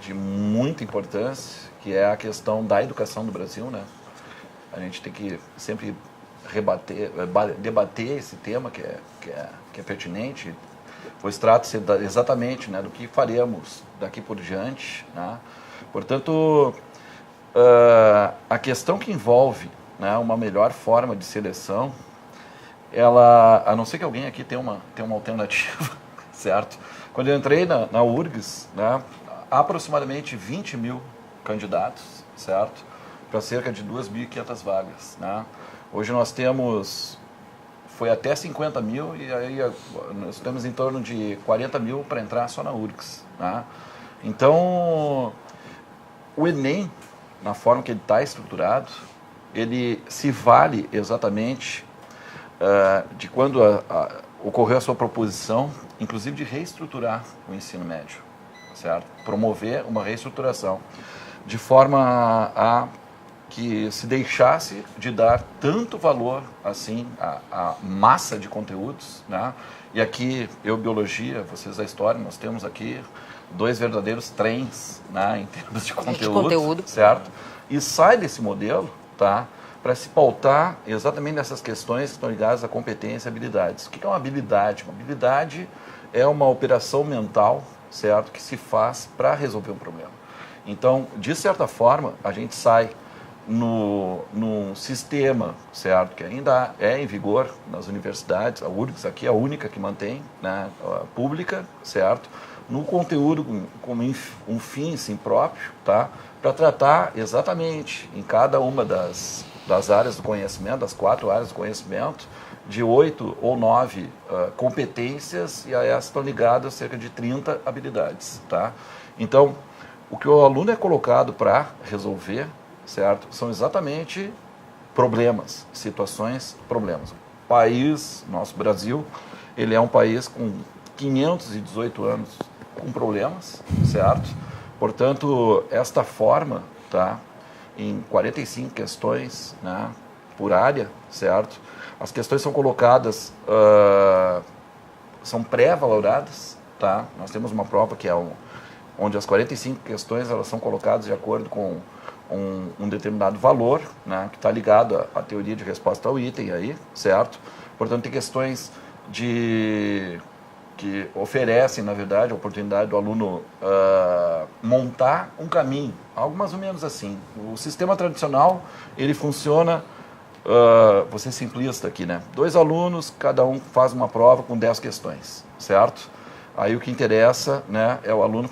de muita importância, que é a questão da educação no Brasil, né? a gente tem que sempre debater esse tema que é pertinente, pois trata-se exatamente, né, do que faremos daqui por diante, né? Portanto, a questão que envolve, né, uma melhor forma de seleção, ela, a não ser que alguém aqui tenha uma alternativa, certo? Quando eu entrei na URGS, né, aproximadamente 20 mil candidatos, certo? Para cerca de 2.500 vagas, né? Hoje nós temos, foi até 50 mil e aí nós temos em torno de 40 mil para entrar só na URGS, né? Então, o Enem, na forma que ele está estruturado, ele se vale exatamente de quando ocorreu a sua proposição, inclusive de reestruturar o ensino médio, certo? Promover uma reestruturação, de forma a que se deixasse de dar tanto valor assim à massa de conteúdos, né? E aqui, eu biologia, vocês a história, nós temos aqui 2 verdadeiros trens, né, em termos de conteúdo, certo? E sai desse modelo, tá, para se pautar exatamente nessas questões que estão ligadas à competência e habilidades. O que é uma habilidade? Uma habilidade é uma operação mental, certo, que se faz para resolver um problema. Então, de certa forma, a gente sai num sistema, certo, que ainda é em vigor nas universidades, a URGS aqui é a única que mantém, né, pública, certo, no conteúdo como um fim, sim, próprio, tá, para tratar exatamente em cada uma das áreas do conhecimento, das 4 áreas do conhecimento, de 8 ou 9 competências, e a essas estão ligadas a cerca de 30 habilidades, tá? Então, o que o aluno é colocado para resolver, certo, são exatamente problemas, situações, problemas. O país, nosso Brasil, ele é um país com 518 anos com problemas, certo? Portanto, esta forma, tá, em 45 questões, né, por área, certo? As questões são colocadas, são pré-valoradas, tá? Nós temos uma prova que é onde as 45 questões elas são colocadas de acordo com um determinado valor, né, que está ligado à teoria de resposta ao item aí, certo? Portanto, tem questões que oferecem, na verdade, a oportunidade do aluno montar um caminho, algo mais ou menos assim. O sistema tradicional, ele funciona, vou ser simplista aqui, né? 2 alunos, cada um faz uma prova com 10 questões, certo? Aí o que interessa, né, é o aluno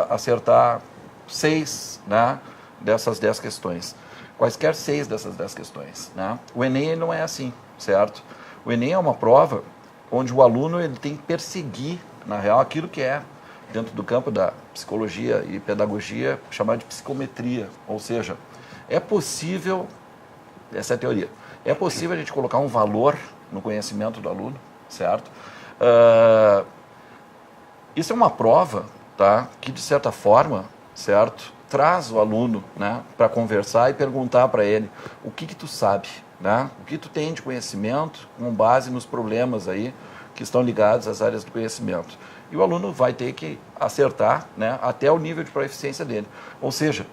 acertar 6, né, dessas 10 questões. Quaisquer 6 dessas 10 questões, né? O Enem não é assim, certo? O Enem é uma prova onde o aluno ele tem que perseguir, na real, aquilo que é, dentro do campo da psicologia e pedagogia, chamado de psicometria. Ou seja, é possível, essa é a teoria, é possível a gente colocar um valor no conhecimento do aluno, certo? Isso é uma prova, tá, que, de certa forma, certo, traz o aluno, né, para conversar e perguntar para ele o que tu sabe, né, o que tu tem de conhecimento com base nos problemas aí que estão ligados às áreas do conhecimento. E o aluno vai ter que acertar, né, até o nível de proficiência dele. Ou seja,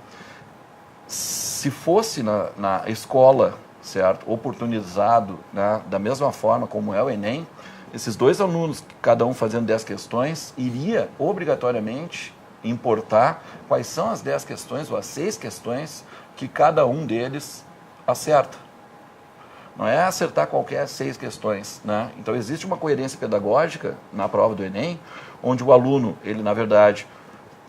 se fosse na escola, certo, oportunizado, né, da mesma forma como é o Enem, esses 2 alunos, cada um fazendo 10 questões, iria obrigatoriamente importar quais são as 10 questões ou as 6 questões que cada um deles acerta. Não é acertar qualquer 6 questões, né? Então, existe uma coerência pedagógica na prova do Enem, onde o aluno, ele, na verdade,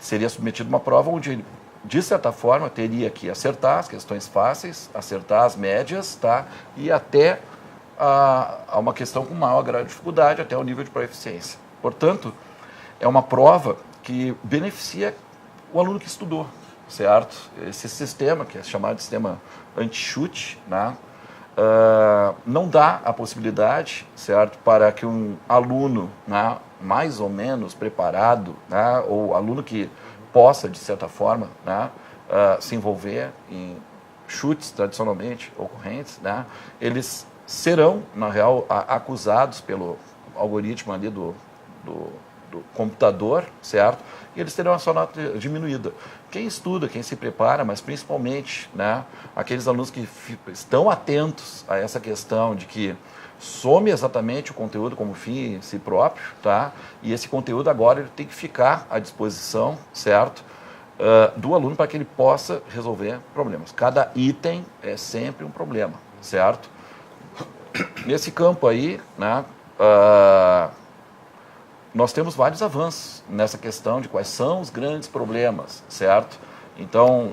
seria submetido a uma prova onde ele, de certa forma, teria que acertar as questões fáceis, acertar as médias, tá? E até a uma questão com maior grau de dificuldade, até o nível de proficiência. Portanto, é uma prova que beneficia o aluno que estudou, certo? Esse sistema, que é chamado de sistema anti-chute, né, não dá a possibilidade, certo, para que um aluno, né, mais ou menos preparado, né, ou aluno que possa, de certa forma, né, se envolver em chutes tradicionalmente ocorrentes, né, eles serão, na real, acusados pelo algoritmo ali do computador, certo? E eles terão a sua nota diminuída. Quem estuda, quem se prepara, mas principalmente, né, aqueles alunos que estão atentos a essa questão de que some exatamente o conteúdo como fim em si próprio, tá? E esse conteúdo agora ele tem que ficar à disposição, certo? Do aluno para que ele possa resolver problemas. Cada item é sempre um problema, certo? Nesse campo aí, né, nós temos vários avanços nessa questão de quais são os grandes problemas, certo? Então,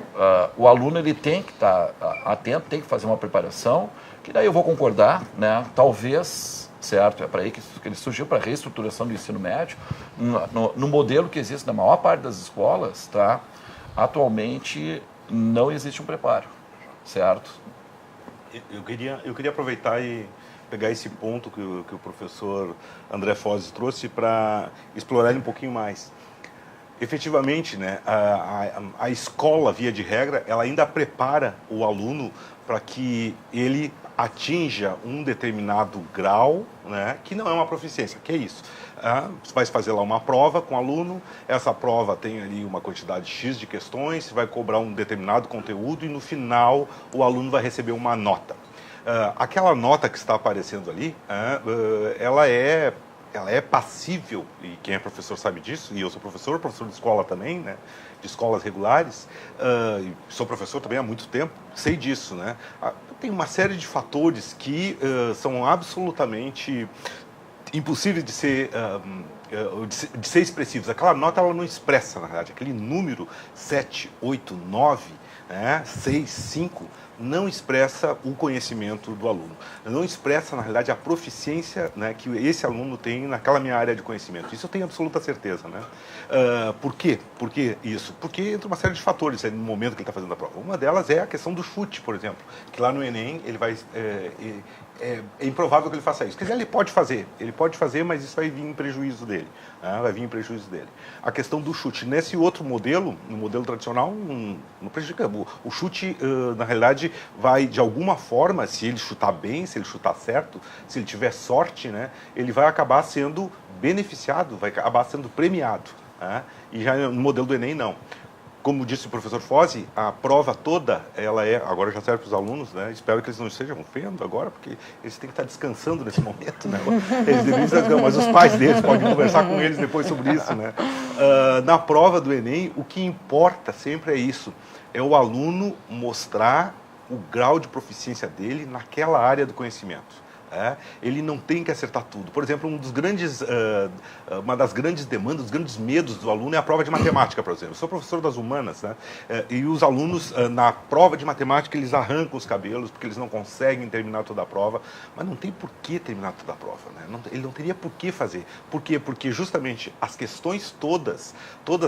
o aluno ele tem que estar atento, tem que fazer uma preparação, que daí eu vou concordar, né, talvez, certo, é para aí que ele surgiu para a reestruturação do ensino médio, no modelo que existe na maior parte das escolas, tá? Atualmente não existe um preparo, certo? Eu queria aproveitar e pegar esse ponto que o professor André Foz trouxe para explorar ele um pouquinho mais. Efetivamente, né, a escola, via de regra, ela ainda prepara o aluno para que ele atinja um determinado grau, né, que não é uma proficiência, que é isso. Você vai fazer lá uma prova com o aluno, essa prova tem ali uma quantidade X de questões, você vai cobrar um determinado conteúdo e no final o aluno vai receber uma nota. Aquela nota que está aparecendo ali, ela é passível, e quem é professor sabe disso, e eu sou professor de escola também, né, de escolas regulares, sou professor também há muito tempo, sei disso, né. Tem uma série de fatores que são absolutamente impossíveis de ser expressivos. Aquela nota ela não expressa, na verdade, aquele número 7, 8, 9, 6, 5, não expressa o conhecimento do aluno. Não expressa, na realidade, a proficiência, né, que esse aluno tem naquela minha área de conhecimento. Isso eu tenho absoluta certeza. Né? Por quê? Por que isso? Porque entra uma série de fatores no momento que ele está fazendo a prova. Uma delas é a questão do chute, por exemplo, que lá no Enem ele vai... É improvável que ele faça isso. Quer dizer, ele pode fazer, mas isso vai vir em prejuízo dele. A questão do chute. Nesse outro modelo, no modelo tradicional, não prejudica. O chute, na realidade, vai, de alguma forma, se ele chutar bem, se ele chutar certo, se ele tiver sorte, né, ele vai acabar sendo beneficiado, vai acabar sendo premiado. Né? E já no modelo do Enem, não. Como disse o professor Foz, a prova toda, ela agora já serve para os alunos, né? Espero que eles não estejam vendo agora, porque eles têm que estar descansando nesse momento, né? Eles deveriam estar descansando, mas os pais deles podem conversar com eles depois sobre isso, né? Na prova do Enem, o que importa sempre é isso, é o aluno mostrar o grau de proficiência dele naquela área do conhecimento. Ele não tem que acertar tudo. Por exemplo, uma das grandes demandas, dos grandes medos do aluno é a prova de matemática, por exemplo. Eu sou professor das humanas, né? E os alunos, na prova de matemática, eles arrancam os cabelos porque eles não conseguem terminar toda a prova, mas não tem por que terminar toda a prova. Né? Ele não teria por que fazer. Por quê? Porque justamente as questões todas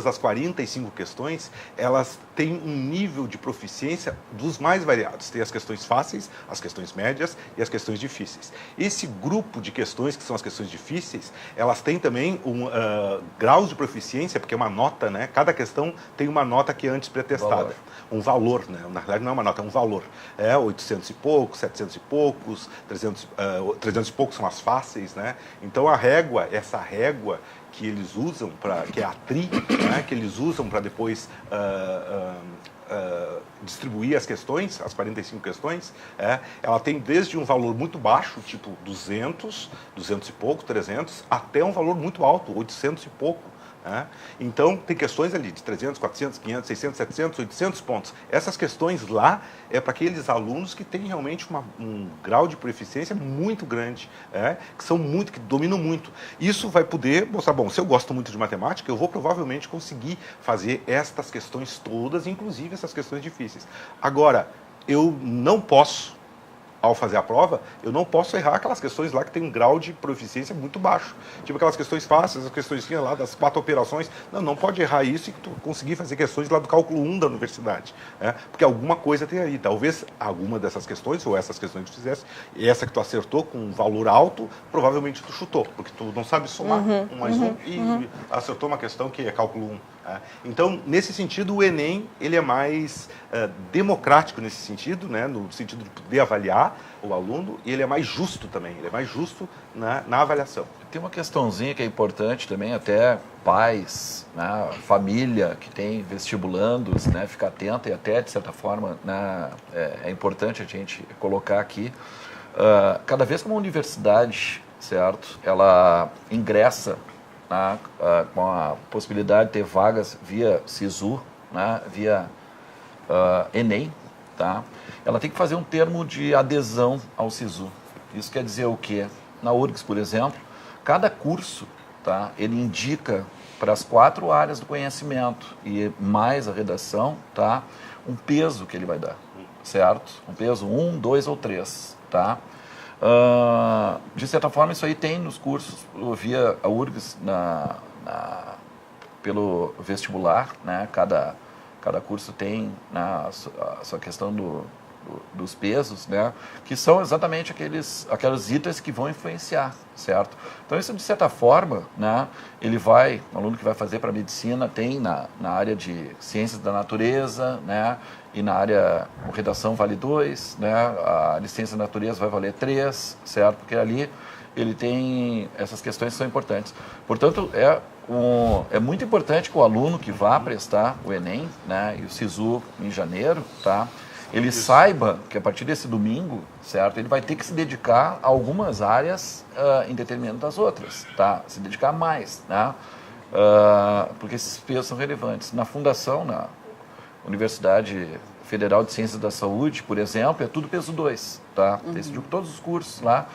as 45 questões, elas têm um nível de proficiência dos mais variados. Tem as questões fáceis, as questões médias e as questões difíceis. Esse grupo de questões, que são as questões difíceis, elas têm também graus de proficiência, porque é uma nota, né? Cada questão tem uma nota que é antes pretestada. Um valor, né? Na realidade não é uma nota, é um valor. 800 e poucos, 700 e poucos, 300 e poucos são as fáceis, né? Então essa régua que eles usam, que é a TRI, né? Que eles usam para depois... distribuir as questões, as 45 questões, ela tem desde um valor muito baixo, tipo 200 e pouco, 300, até um valor muito alto, 800 e pouco. Então, tem questões ali de 300, 400, 500, 600, 700, 800 pontos. Essas questões lá é para aqueles alunos que têm realmente um grau de proficiência muito grande, que dominam muito. Isso vai poder mostrar, bom, se eu gosto muito de matemática, eu vou provavelmente conseguir fazer estas questões todas, inclusive essas questões difíceis. Agora, eu não posso, ao fazer a prova, eu não posso errar aquelas questões lá que tem um grau de proficiência muito baixo. Tipo aquelas questões fáceis, as questões lá das 4 operações. Não pode errar isso e tu conseguir fazer questões lá do cálculo 1 da universidade. Porque alguma coisa tem aí. Talvez alguma dessas questões, ou essas questões que tu fizesse, e essa que tu acertou com um valor alto, provavelmente tu chutou. Porque tu não sabe somar 1 mais 1 e acertou uma questão que é cálculo 1. Então, nesse sentido, o Enem ele é mais democrático nesse sentido, né, no sentido de poder avaliar o aluno, e ele é mais justo também, ele é mais justo na avaliação. Tem uma questãozinha que é importante também, até pais, né, família que tem vestibulandos, né, ficar atenta, e até, de certa forma, né, é importante a gente colocar aqui, cada vez que uma universidade, certo, ela ingressa, né, com a possibilidade de ter vagas via SISU, né, via Enem, tá? Ela tem que fazer um termo de adesão ao SISU. Isso quer dizer o quê? Na URGS, por exemplo, cada curso, tá, ele indica para as 4 áreas do conhecimento e mais a redação, tá, um peso que ele vai dar, certo? Um peso 1, 2 ou 3, tá? De certa forma, isso aí tem nos cursos via a URGS pelo vestibular, né? Cada curso tem, né, a sua questão dos pesos, né? Que são exatamente aqueles itens que vão influenciar, certo? Então, isso, de certa forma, né, o aluno que vai fazer para medicina tem na área de ciências da natureza, né? E na área de redação vale 2, né? A licença de natureza vai valer 3, certo? Porque ali ele tem essas questões que são importantes. Portanto, é muito importante que o aluno que vá prestar o Enem, né, e o SISU em janeiro, tá, ele saiba que a partir desse domingo, certo, ele vai ter que se dedicar a algumas áreas em detrimento das outras, tá? Se dedicar mais, né? Porque esses pesos são relevantes. Na fundação, na Universidade Federal de Ciências da Saúde, por exemplo, é tudo peso 2, tá? Decidiu que todos os cursos lá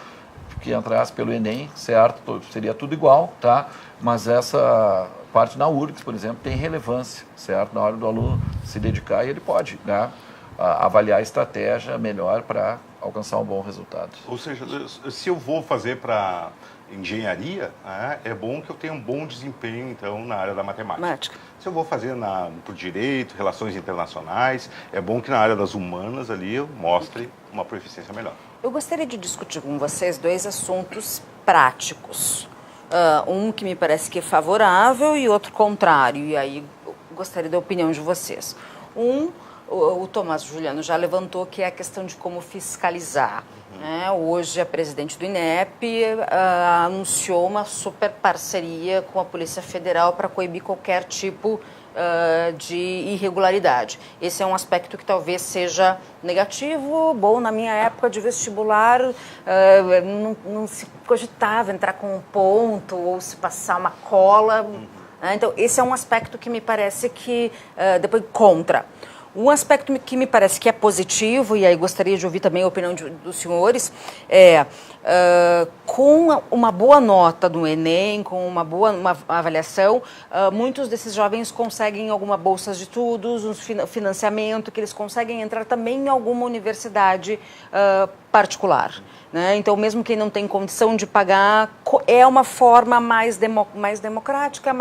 que entrassem pelo Enem, certo, seria tudo igual, tá? Mas essa parte na URGS, por exemplo, tem relevância, certo? Na hora do aluno se dedicar, e ele pode, né, avaliar a estratégia melhor para alcançar um bom resultado. Ou seja, se eu vou fazer para engenharia, é bom que eu tenha um bom desempenho, então, na área da matemática. Se eu vou fazer por direito, relações internacionais, é bom que na área das humanas ali eu mostre uma proficiência melhor. Eu gostaria de discutir com vocês 2 assuntos práticos. Um que me parece que é favorável e outro contrário, e aí eu gostaria da opinião de vocês. O Tomás Juliano já levantou, que é a questão de como fiscalizar. Né? Hoje, a presidente do INEP anunciou uma super parceria com a Polícia Federal para coibir qualquer tipo de irregularidade. Esse é um aspecto que talvez seja negativo. Bom, na minha época de vestibular, não se cogitava entrar com um ponto ou se passar uma cola. Então, esse é um aspecto que me parece que depois contra. Um aspecto que me parece que é positivo, e aí gostaria de ouvir também a opinião dos senhores, com uma boa nota do Enem, com uma avaliação, muitos desses jovens conseguem alguma bolsa de estudos, um financiamento, que eles conseguem entrar também em alguma universidade particular. Né? Então, mesmo quem não tem condição de pagar, é uma forma mais democrática,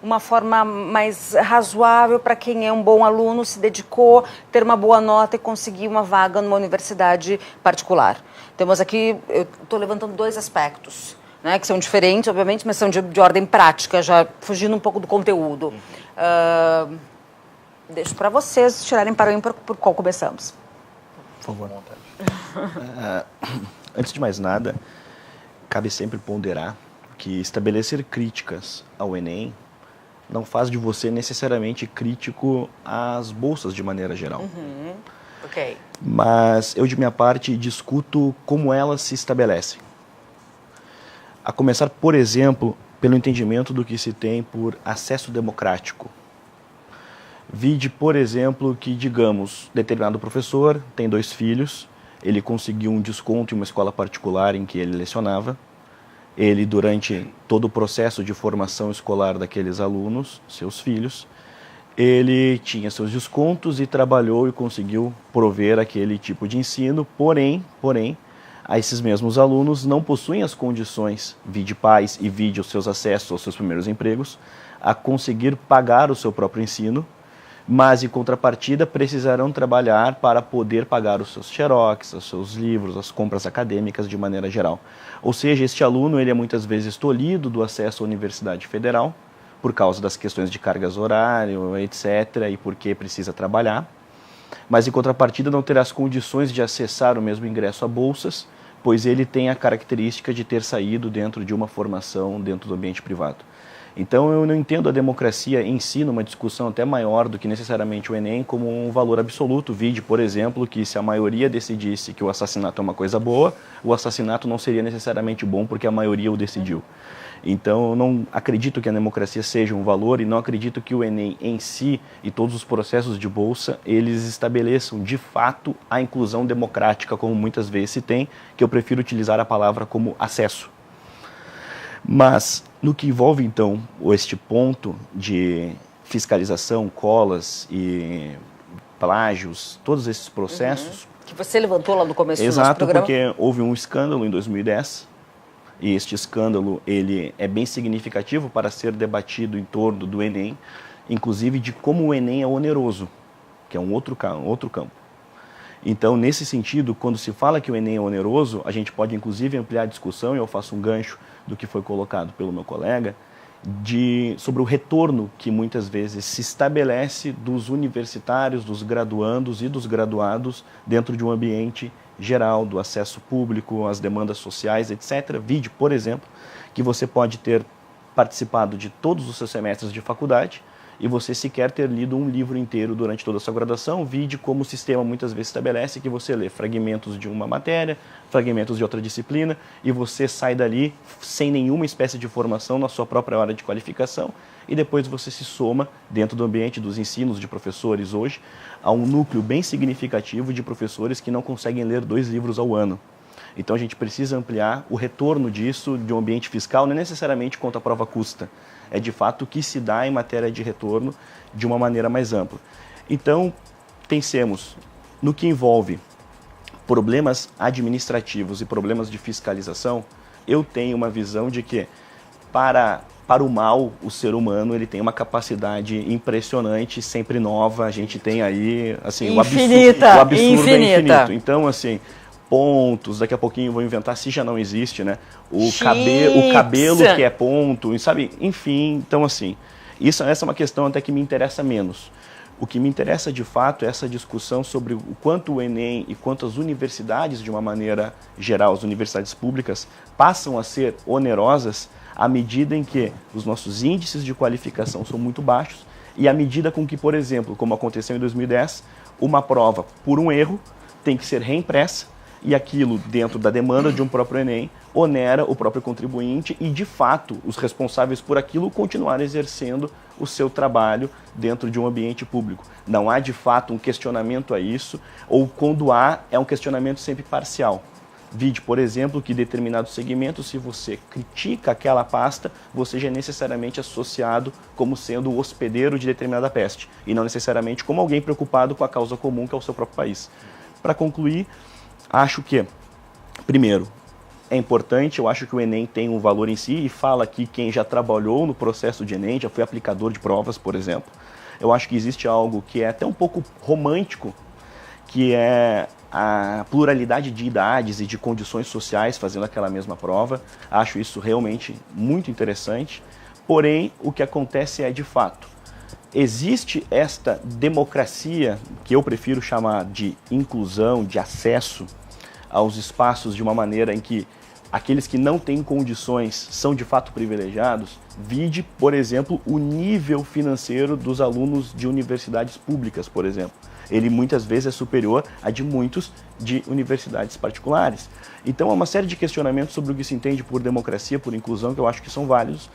uma forma mais razoável para quem é um bom aluno, se dedicou, ter uma boa nota e conseguir uma vaga numa universidade particular. Temos aqui, eu estou levantando 2 aspectos, né, que são diferentes, obviamente, mas são de ordem prática, já fugindo um pouco do conteúdo. Deixo para vocês tirarem para o ímpar por qual começamos. Por favor. Antes de mais nada, cabe sempre ponderar que estabelecer críticas ao Enem não faz de você necessariamente crítico às bolsas de maneira geral. Ok. Mas eu, de minha parte, discuto como elas se estabelecem. A começar, por exemplo, pelo entendimento do que se tem por acesso democrático. Vide, por exemplo, que, digamos, determinado professor tem 2 filhos, ele conseguiu um desconto em uma escola particular em que ele lecionava. Ele, durante todo o processo de formação escolar daqueles alunos, seus filhos, ele tinha seus descontos e trabalhou e conseguiu prover aquele tipo de ensino, porém, esses mesmos alunos não possuem as condições, vide pais e vide os seus acessos aos seus primeiros empregos, a conseguir pagar o seu próprio ensino, mas, em contrapartida, precisarão trabalhar para poder pagar os seus xerox, os seus livros, as compras acadêmicas de maneira geral. Ou seja, este aluno ele é muitas vezes tolhido do acesso à Universidade Federal, por causa das questões de cargas horário, etc., e porque precisa trabalhar. Mas, em contrapartida, não terá as condições de acessar o mesmo ingresso a bolsas, pois ele tem a característica de ter saído dentro de uma formação dentro do ambiente privado. Então, eu não entendo a democracia em si, numa discussão até maior do que necessariamente o Enem, como um valor absoluto. Vide, por exemplo, que se a maioria decidisse que o assassinato é uma coisa boa, o assassinato não seria necessariamente bom porque a maioria o decidiu. Então, eu não acredito que a democracia seja um valor e não acredito que o Enem em si e todos os processos de bolsa, eles estabeleçam de fato a inclusão democrática, como muitas vezes se tem, que eu prefiro utilizar a palavra como acesso. Mas, no que envolve, então, este ponto de fiscalização, colas e plágios, todos esses processos... Que você levantou lá no começo do nosso Exato, programa. porque houve um escândalo em 2010, e este escândalo ele é bem significativo para ser debatido em torno do Enem, inclusive de como o Enem é oneroso, que é um outro campo. Então, nesse sentido, quando se fala que o Enem é oneroso, a gente pode inclusive ampliar a discussão, e eu faço um gancho do que foi colocado pelo meu colega, sobre o retorno que muitas vezes se estabelece dos universitários, dos graduandos e dos graduados dentro de um ambiente geral, do acesso público, às demandas sociais, etc. Vide, por exemplo, que você pode ter participado de todos os seus semestres de faculdade e você sequer ter lido um livro inteiro durante toda a sua graduação. Vide como o sistema muitas vezes estabelece que você lê fragmentos de uma matéria, fragmentos de outra disciplina, e você sai dali sem nenhuma espécie de formação na sua própria hora de qualificação, e depois você se soma, dentro do ambiente dos ensinos de professores hoje, a um núcleo bem significativo de professores que não conseguem ler 2 livros ao ano. Então a gente precisa ampliar o retorno disso de um ambiente fiscal, não é necessariamente quanto a prova custa, é de fato o que se dá em matéria de retorno de uma maneira mais ampla. Então, pensemos no que envolve problemas administrativos e problemas de fiscalização. Eu tenho uma visão de que para o mal, o ser humano ele tem uma capacidade impressionante, sempre nova. A gente tem aí assim, o absurdo é infinito. Então, assim, pontos, daqui a pouquinho eu vou inventar, se já não existe, né? O cabelo que é ponto, sabe? Enfim, então assim, essa é uma questão até que me interessa menos. O que me interessa de fato é essa discussão sobre o quanto o Enem e quanto as universidades, de uma maneira geral, as universidades públicas, passam a ser onerosas à medida em que os nossos índices de qualificação são muito baixos e à medida com que, por exemplo, como aconteceu em 2010, uma prova, por um erro, tem que ser reimpressa e aquilo, dentro da demanda de um próprio Enem, onera o próprio contribuinte e, de fato, os responsáveis por aquilo continuarem exercendo o seu trabalho dentro de um ambiente público. Não há, de fato, um questionamento a isso, ou quando há, é um questionamento sempre parcial. Vide, por exemplo, que determinado segmento, se você critica aquela pasta, você já é necessariamente associado como sendo o hospedeiro de determinada peste, e não necessariamente como alguém preocupado com a causa comum, que é o seu próprio país. Para concluir, acho que, primeiro, é importante, eu acho que o Enem tem um valor em si, e fala aqui quem já trabalhou no processo de Enem, já foi aplicador de provas, por exemplo. Eu acho que existe algo que é até um pouco romântico, que é a pluralidade de idades e de condições sociais fazendo aquela mesma prova. Acho isso realmente muito interessante. Porém, o que acontece é, de fato, existe esta democracia, que eu prefiro chamar de inclusão, de acesso aos espaços de uma maneira em que aqueles que não têm condições são de fato privilegiados. Vide, por exemplo, o nível financeiro dos alunos de universidades públicas, por exemplo. Ele muitas vezes é superior a de muitos de universidades particulares. Então há uma série de questionamentos sobre o que se entende por democracia, por inclusão, que eu acho que são válidos,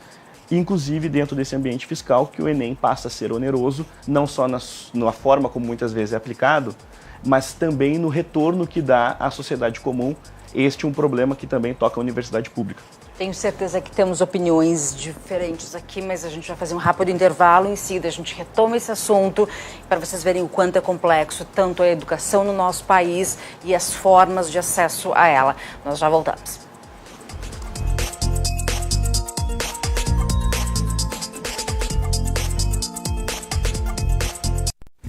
inclusive dentro desse ambiente fiscal, que o Enem passa a ser oneroso, não só na forma como muitas vezes é aplicado, mas também no retorno que dá à sociedade comum. Este é um problema que também toca a universidade pública. Tenho certeza que temos opiniões diferentes aqui, mas a gente vai fazer um rápido intervalo. Em seguida, a gente retoma esse assunto para vocês verem o quanto é complexo tanto a educação no nosso país e as formas de acesso a ela. Nós já voltamos.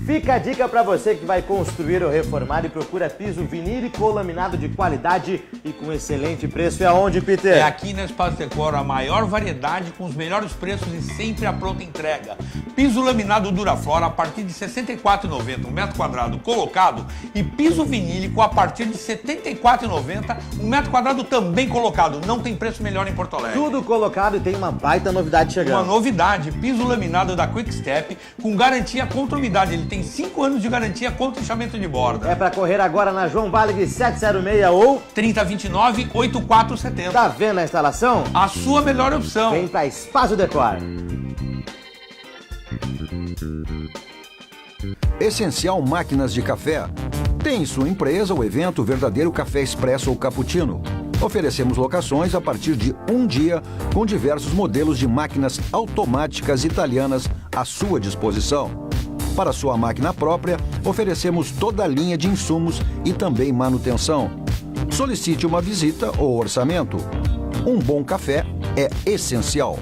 Fica a dica para você que vai construir ou reformar e procura piso vinílico laminado de qualidade e com excelente preço. É aonde, Peter? É aqui na Espaço Decor, a maior variedade com os melhores preços e sempre a pronta entrega. Piso laminado Duraflora a partir de R$ 64,90 um metro quadrado colocado e piso vinílico a partir de R$ 74,90 um metro quadrado também colocado. Não tem preço melhor em Porto Alegre. Tudo colocado e tem uma baita novidade chegando. Uma novidade, piso laminado da Quick Step com garantia contra umidade. Ele tem 5 anos de garantia contra inchamento de borda. É para correr agora na João Valig 706 ou 3029-8470. Tá vendo a instalação? A sua melhor opção. Vem para Espaço Decor. Essencial Máquinas de Café. Tem em sua empresa ou evento o verdadeiro café expresso ou cappuccino. Oferecemos locações a partir de um dia com diversos modelos de máquinas automáticas italianas à sua disposição. Para sua máquina própria, oferecemos toda a linha de insumos e também manutenção. Solicite uma visita ou orçamento. Um bom café é essencial.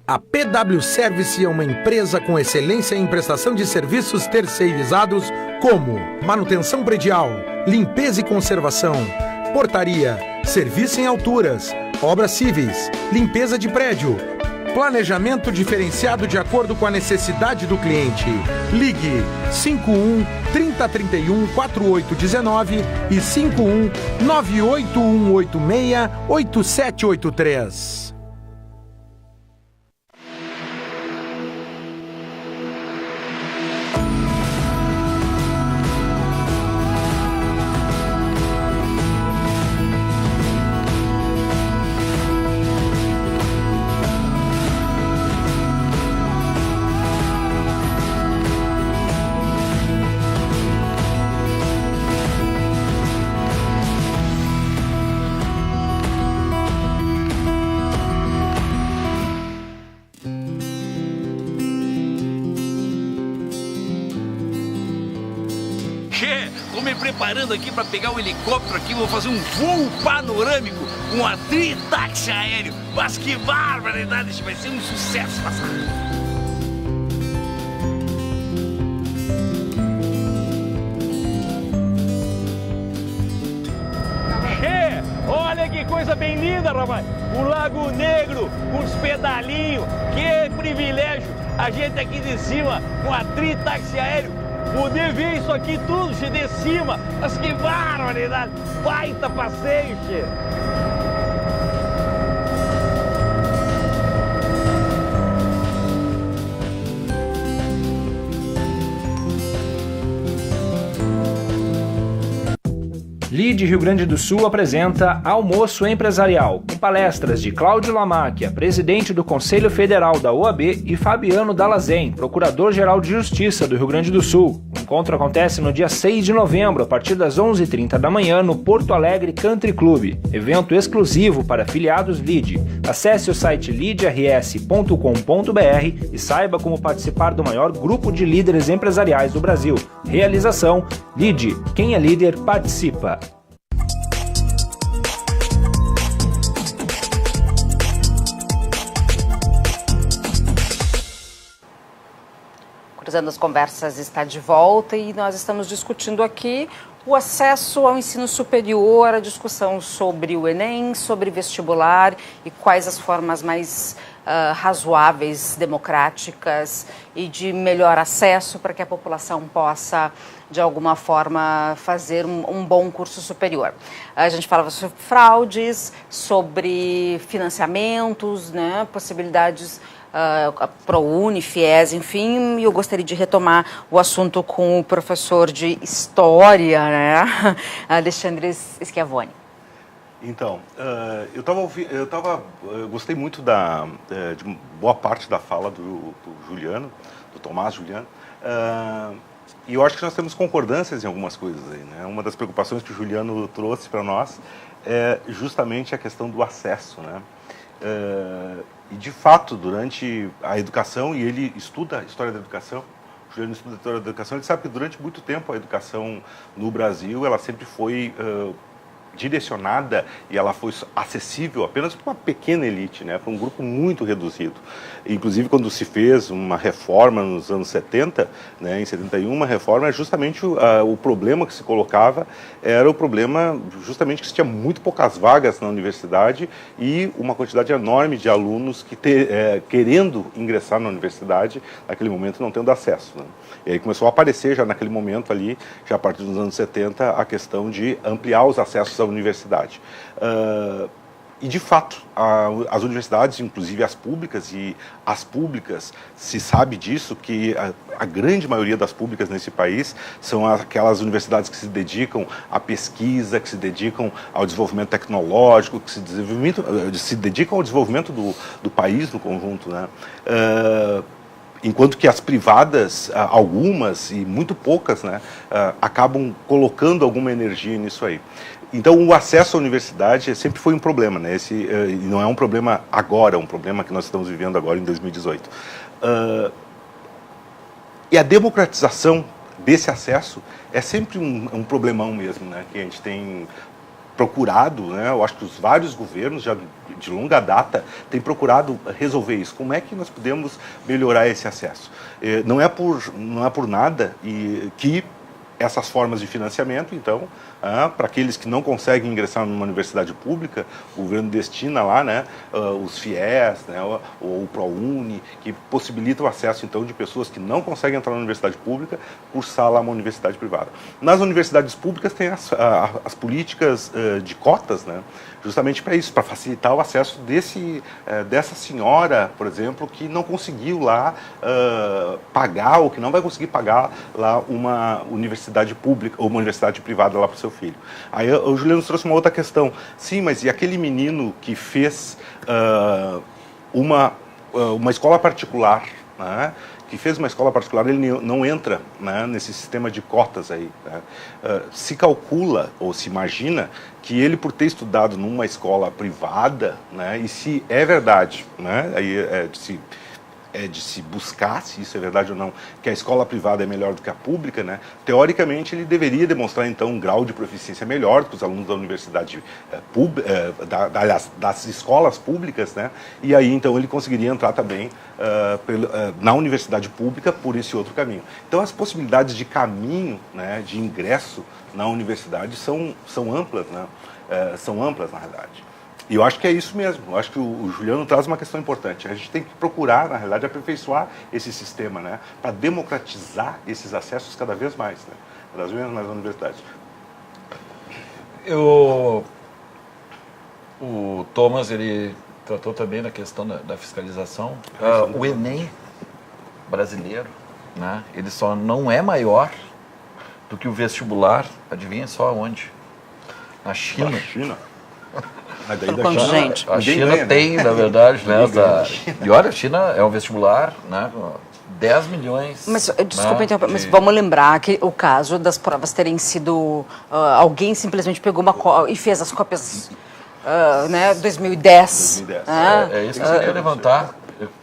A PW Service é uma empresa com excelência em prestação de serviços terceirizados como manutenção predial, limpeza e conservação, portaria, serviço em alturas, obras cíveis, limpeza de prédio, planejamento diferenciado de acordo com a necessidade do cliente. Ligue 51 3031 4819 e 51 98186 8783. Preparando aqui para pegar um helicóptero aqui, vou fazer um voo panorâmico com a Tritaxi aéreo. Mas que barbaridade, isso vai ser um sucesso, passar. Olha que coisa bem linda, rapaz! O Lago Negro, com os pedalinhos, que privilégio! A gente aqui de cima com a Tritaxi aéreo. Poder ver isso aqui tudo, che, de cima. Mas que barbaridade! Baita passeio, che! LIDE Rio Grande do Sul apresenta Almoço Empresarial, com palestras de Cláudio Lamáquia, presidente do Conselho Federal da OAB, e Fabiano Dalazen, procurador-geral de Justiça do Rio Grande do Sul. O encontro acontece no dia 6 de novembro, a partir das 11h30 da manhã, no Porto Alegre Country Club, evento exclusivo para afiliados LIDE. Acesse o site lidrs.com.br e saiba como participar do maior grupo de líderes empresariais do Brasil. Realização LIDE. Quem é líder, participa. Cruzando as Conversas está de volta e nós estamos discutindo aqui o acesso ao ensino superior, a discussão sobre o Enem, sobre vestibular e quais as formas mais razoáveis, democráticas e de melhor acesso para que a população possa, de alguma forma, fazer um bom curso superior. A gente falava sobre fraudes, sobre financiamentos, né, possibilidades ProUni, FIES, enfim, e eu gostaria de retomar o assunto com o professor de História, né, Alexandre Schiavone. Então, eu gostei muito de boa parte da fala do Juliano, do Tomás Juliano, e eu acho que nós temos concordâncias em algumas coisas aí, né? Uma das preocupações que o Juliano trouxe para nós é justamente a questão do acesso, né? E de fato, durante a educação, e ele estuda a história da educação, o Juliano estuda a história da educação, ele sabe que durante muito tempo a educação no Brasil, ela sempre foi direcionada e ela foi acessível apenas para uma pequena elite, né, para um grupo muito reduzido. Inclusive, quando se fez uma reforma nos anos 70, né, em 71, uma reforma, justamente o problema que se colocava era o problema justamente que se tinha muito poucas vagas na universidade e uma quantidade enorme de alunos que querendo ingressar na universidade, naquele momento não tendo acesso, né. E aí começou a aparecer já naquele momento ali, já a partir dos anos 70, a questão de ampliar os acessos à universidade. E, de fato, as universidades, inclusive as públicas, se sabe disso, que a grande maioria das públicas nesse país são aquelas universidades que se dedicam à pesquisa, que se dedicam ao desenvolvimento tecnológico, que se dedicam ao desenvolvimento do país no conjunto, né? Enquanto que as privadas, algumas e muito poucas, né, acabam colocando alguma energia nisso aí. Então, o acesso à universidade sempre foi um problema, né? E não é um problema agora, é um problema que nós estamos vivendo agora em 2018. E a democratização desse acesso é sempre um problemão mesmo, né? Que a gente tem procurado, né? Eu acho que os vários governos já de longa data têm procurado resolver isso. Como é que nós podemos melhorar esse acesso? Não é por nada que essas formas de financiamento, então, para aqueles que não conseguem ingressar numa universidade pública, o governo destina lá, né, os FIES, né, ou o ProUni, que possibilitam o acesso, então, de pessoas que não conseguem entrar na universidade pública, cursar lá uma universidade privada. Nas universidades públicas tem as políticas de cotas, né, justamente para isso, para facilitar o acesso dessa senhora, por exemplo, que não conseguiu lá pagar, ou que não vai conseguir pagar lá uma universidade pública ou uma universidade privada lá para o seu filho. Aí o Juliano nos trouxe uma outra questão. Sim, mas e aquele menino que fez uma escola particular, né? Que fez uma escola particular, ele não entra, né, nesse sistema de cotas aí, né? Se calcula ou se imagina que ele, por ter estudado numa escola privada, né, e se é verdade, né, aí é de se buscar se isso é verdade ou não, que a escola privada é melhor do que a pública, né? Teoricamente ele deveria demonstrar então um grau de proficiência melhor do que os alunos da universidade das escolas públicas, né? E aí então ele conseguiria entrar também na universidade pública por esse outro caminho. Então as possibilidades de caminho, né, de ingresso na universidade são amplas, né? São amplas na realidade. E eu acho que é isso mesmo. Eu acho que o Juliano traz uma questão importante. A gente tem que procurar, na realidade, aperfeiçoar esse sistema, né, para democratizar esses acessos cada vez mais, né, cada vez mais na universidade. O Thomas, ele tratou também da questão da fiscalização. O Enem brasileiro, né, ele só não é maior do que o vestibular, adivinha só onde? Na China. Na China? A China tem, na verdade, né? E olha, a China é um vestibular, né? 10 milhões. Mas, desculpa interromper, mas vamos lembrar que o caso das provas terem sido... alguém simplesmente pegou e fez as cópias, né, 2010. É isso que eu queria levantar,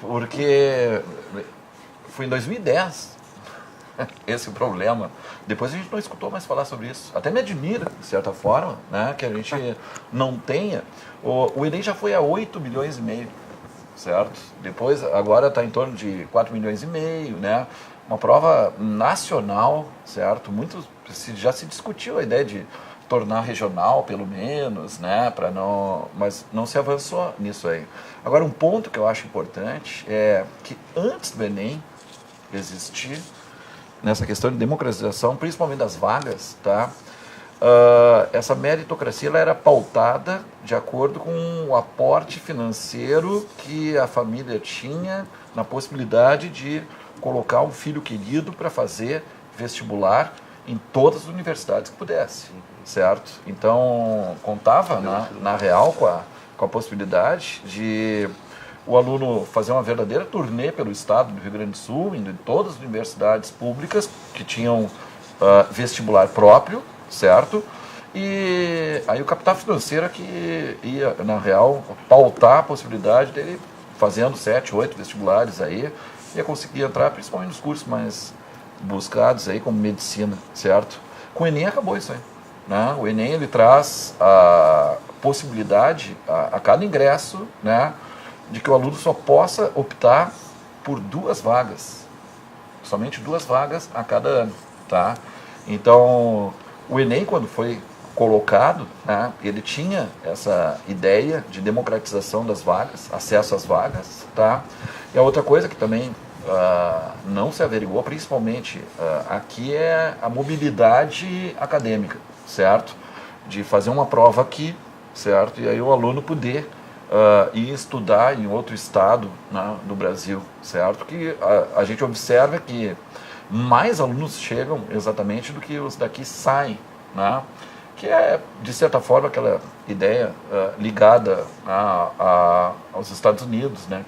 porque foi em 2010 esse é o problema. Depois a gente não escutou mais falar sobre isso. Até me admira, de certa forma, né, que a gente não tenha. O Enem já foi a 8 milhões e meio, certo? Depois, agora está em torno de 4 milhões e meio, né? Uma prova nacional, certo? Já se discutiu a ideia de tornar regional, pelo menos, né? Mas não se avançou nisso aí. Agora, um ponto que eu acho importante é que antes do Enem existir, nessa questão de democratização, principalmente das vagas, tá? Essa meritocracia ela era pautada de acordo com o aporte financeiro que a família tinha na possibilidade de colocar um filho querido para fazer vestibular em todas as universidades que pudesse, certo? Então, contava, na real, com a possibilidade de o aluno fazer uma verdadeira turnê pelo estado do Rio Grande do Sul, indo em todas as universidades públicas que tinham vestibular próprio, certo? E aí o capital financeiro que ia, na real, pautar a possibilidade dele, fazendo 7, 8 vestibulares aí, ia conseguir entrar principalmente nos cursos mais buscados aí, como medicina, certo? Com o Enem acabou isso aí. né? O Enem ele traz a possibilidade a cada ingresso, né, de que o aluno só possa optar por 2 vagas, somente 2 vagas a cada ano, tá? Então, o Enem, quando foi colocado, né, ele tinha essa ideia de democratização das vagas, acesso às vagas, tá? E a outra coisa que também não se averiguou, principalmente aqui, é a mobilidade acadêmica, certo? De fazer uma prova aqui, certo? E aí o aluno poder ir estudar em outro estado, né, do Brasil, certo? Que a gente observa que mais alunos chegam exatamente do que os daqui saem, né? Que é, de certa forma, aquela ideia ligada aos Estados Unidos, né?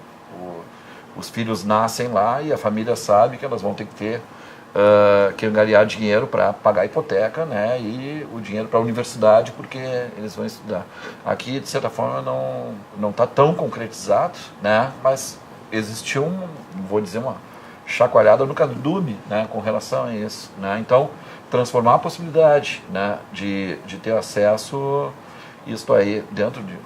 Os filhos nascem lá e a família sabe que elas vão ter que ter que angariar dinheiro para pagar a hipoteca, né? E o dinheiro para a universidade, porque eles vão estudar. Aqui, de certa forma, não está tão concretizado, né? Mas existiu, vou dizer, uma chacoalhada no cardume, né, com relação a isso, né? Então, transformar a possibilidade, né, de ter acesso, isto aí, dentro de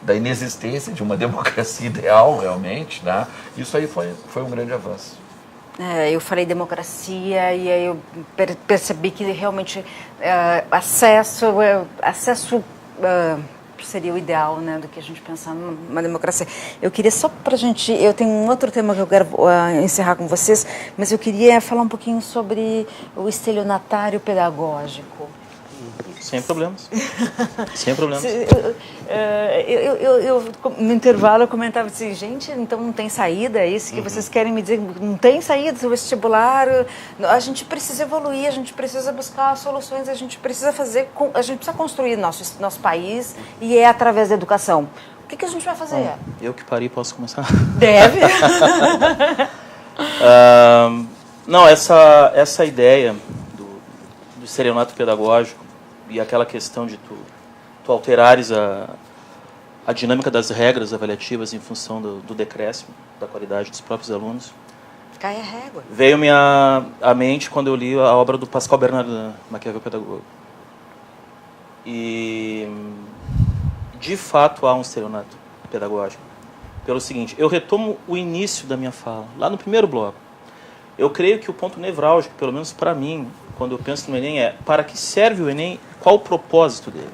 da inexistência de uma democracia ideal, realmente, né? Isso aí foi um grande avanço. Eu falei democracia e aí eu percebi que realmente acesso seria o ideal, né, do que a gente pensar numa democracia. Eu queria só pra gente, eu tenho um outro tema que eu quero encerrar com vocês, mas eu queria falar um pouquinho sobre o estelionatário pedagógico. Sem problemas. Sem problemas. Eu no intervalo eu comentava assim, gente, então não tem saída, é isso que vocês querem me dizer? Não tem saída do vestibular, a gente precisa evoluir, a gente precisa buscar soluções, a gente precisa construir nosso país e é através da educação. O que a gente vai fazer? Bom, eu que parei, posso começar? Deve. Não, essa ideia do estelionato pedagógico e aquela questão de tu alterares a dinâmica das regras avaliativas em função do decréscimo da qualidade dos próprios alunos. Cai a régua. Veio-me à mente quando eu li a obra do Pascal Bernardin, Maquiavel Pedagogo. E, de fato, há um estelionato pedagógico. Pelo seguinte, eu retomo o início da minha fala, lá no primeiro bloco. Eu creio que o ponto nevrálgico, pelo menos para mim, quando eu penso no Enem, é para que serve o Enem, qual o propósito dele?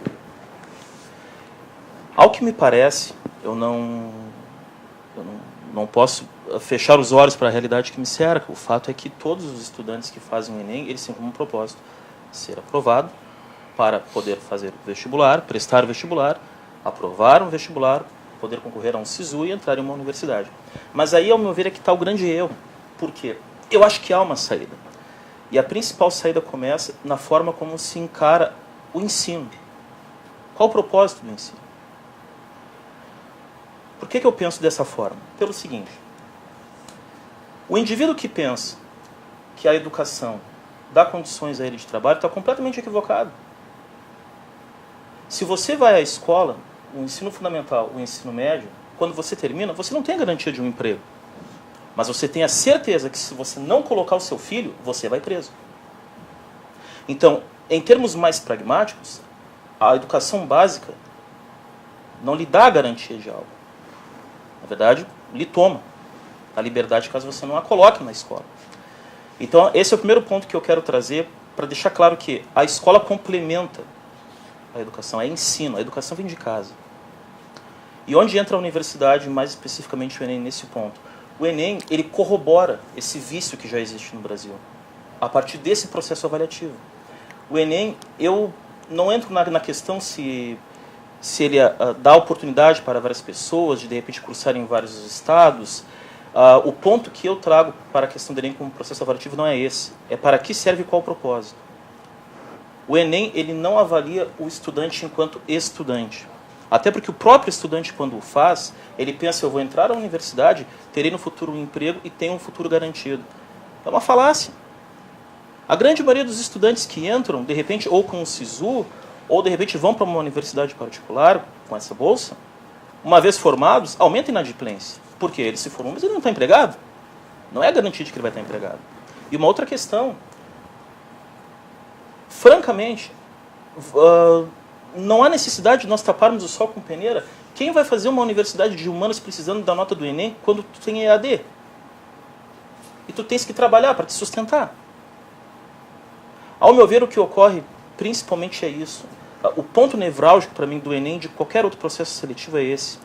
Ao que me parece, eu não posso fechar os olhos para a realidade que me cerca. O fato é que todos os estudantes que fazem o Enem, eles têm como propósito ser aprovado para poder fazer vestibular, prestar vestibular, aprovar um vestibular, poder concorrer a um SISU e entrar em uma universidade. Mas aí, ao meu ver, é que está o grande erro. Por quê? Eu acho que há uma saída. E a principal saída começa na forma como se encara o ensino. Qual o propósito do ensino? Por que eu penso dessa forma? Pelo seguinte, o indivíduo que pensa que a educação dá condições a ele de trabalho está completamente equivocado. Se você vai à escola, o ensino fundamental, o ensino médio, quando você termina, você não tem a garantia de um emprego. Mas você tem a certeza que se você não colocar o seu filho, você vai preso. Então, em termos mais pragmáticos, a educação básica não lhe dá a garantia de algo. Na verdade, lhe toma a liberdade caso você não a coloque na escola. Então, esse é o primeiro ponto que eu quero trazer para deixar claro que a escola complementa a educação, é ensino, a educação vem de casa. E onde entra a universidade, mais especificamente o Enem, nesse ponto? O Enem, ele corrobora esse vício que já existe no Brasil, a partir desse processo avaliativo. O Enem, eu não entro na questão se ele dá oportunidade para várias pessoas de repente cursarem em vários estados. O ponto que eu trago para a questão do Enem como processo avaliativo não é esse. É para que serve e qual o propósito. O Enem, ele não avalia o estudante enquanto estudante. Até porque o próprio estudante, quando o faz, ele pensa, eu vou entrar na universidade, terei no futuro um emprego e tenho um futuro garantido. É uma falácia. A grande maioria dos estudantes que entram, de repente, ou com um SISU, ou de repente vão para uma universidade particular com essa bolsa, uma vez formados, aumenta a inadimplência. Por quê? Ele se formou, mas ele não está empregado. Não é garantia de que ele vai estar empregado. E uma outra questão, francamente, não há necessidade de nós taparmos o sol com peneira. Quem vai fazer uma universidade de humanas precisando da nota do Enem quando tu tem EAD? E tu tens que trabalhar para te sustentar. Ao meu ver, o que ocorre principalmente é isso. O ponto nevrálgico para mim do Enem, de qualquer outro processo seletivo, é esse.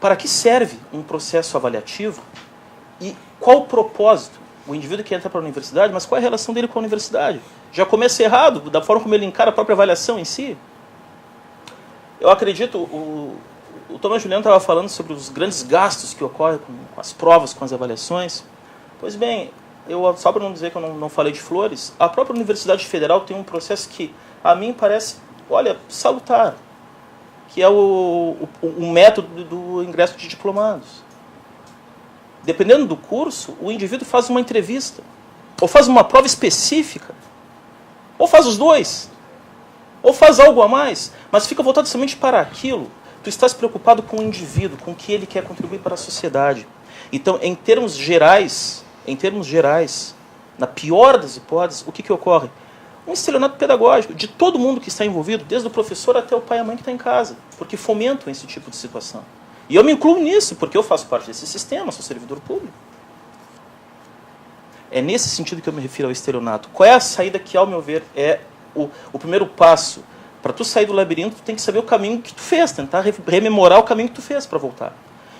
Para que serve um processo avaliativo e qual o propósito? O indivíduo que entra para a universidade, mas qual é a relação dele com a universidade? Já começa errado, da forma como ele encara a própria avaliação em si. Eu acredito, o Thomas Juliano estava falando sobre os grandes gastos que ocorrem com as provas, com as avaliações. Pois bem, só para não dizer que eu não falei de flores, a própria Universidade Federal tem um processo que, a mim, parece, olha, salutar, que é o método do ingresso de diplomados. Dependendo do curso, o indivíduo faz uma entrevista, ou faz uma prova específica, ou faz os dois, ou faz algo a mais, mas fica voltado somente para aquilo. Tu estás preocupado com o indivíduo, com o que ele quer contribuir para a sociedade. Então, em termos gerais, na pior das hipóteses, o que ocorre? Um estelionato pedagógico de todo mundo que está envolvido, desde o professor até o pai e a mãe que está em casa, porque fomentam esse tipo de situação. E eu me incluo nisso, porque eu faço parte desse sistema, sou servidor público. É nesse sentido que eu me refiro ao estelionato. Qual é a saída que, ao meu ver, é o primeiro passo? Para tu sair do labirinto, tu tem que saber o caminho que tu fez, tentar rememorar o caminho que tu fez para voltar.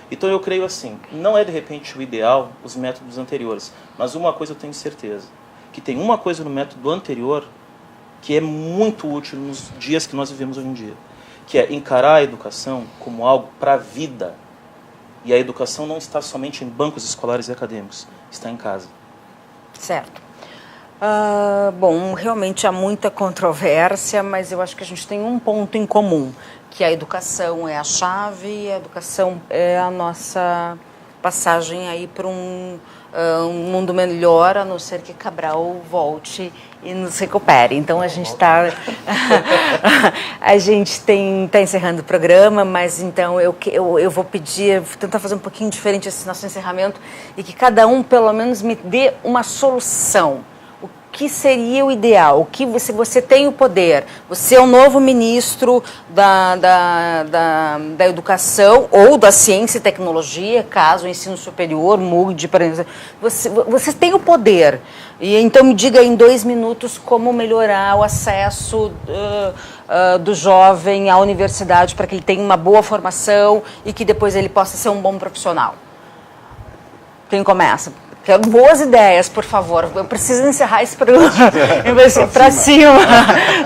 Então eu creio assim, não é de repente o ideal os métodos anteriores, mas uma coisa eu tenho certeza, que tem uma coisa no método anterior que é muito útil nos dias que nós vivemos hoje em dia, que é encarar a educação como algo para a vida. E a educação não está somente em bancos escolares e acadêmicos, está em casa. Certo. Bom, realmente há muita controvérsia, mas eu acho que a gente tem um ponto em comum, que a educação é a chave e a educação é a nossa passagem aí para um mundo melhor, a não ser que Cabral volte e nos recupere. Então a gente está encerrando o programa, mas então eu vou pedir, vou tentar fazer um pouquinho diferente esse nosso encerramento e que cada um pelo menos me dê uma solução. O que seria o ideal? O que você tem o poder? Você é o novo ministro da educação ou da ciência e tecnologia, caso o ensino superior mude para você tem o poder. E então me diga em 2 minutos como melhorar o acesso do jovem à universidade para que ele tenha uma boa formação e que depois ele possa ser um bom profissional. Quem começa? Quero boas ideias, por favor. Eu preciso encerrar esse programa para cima,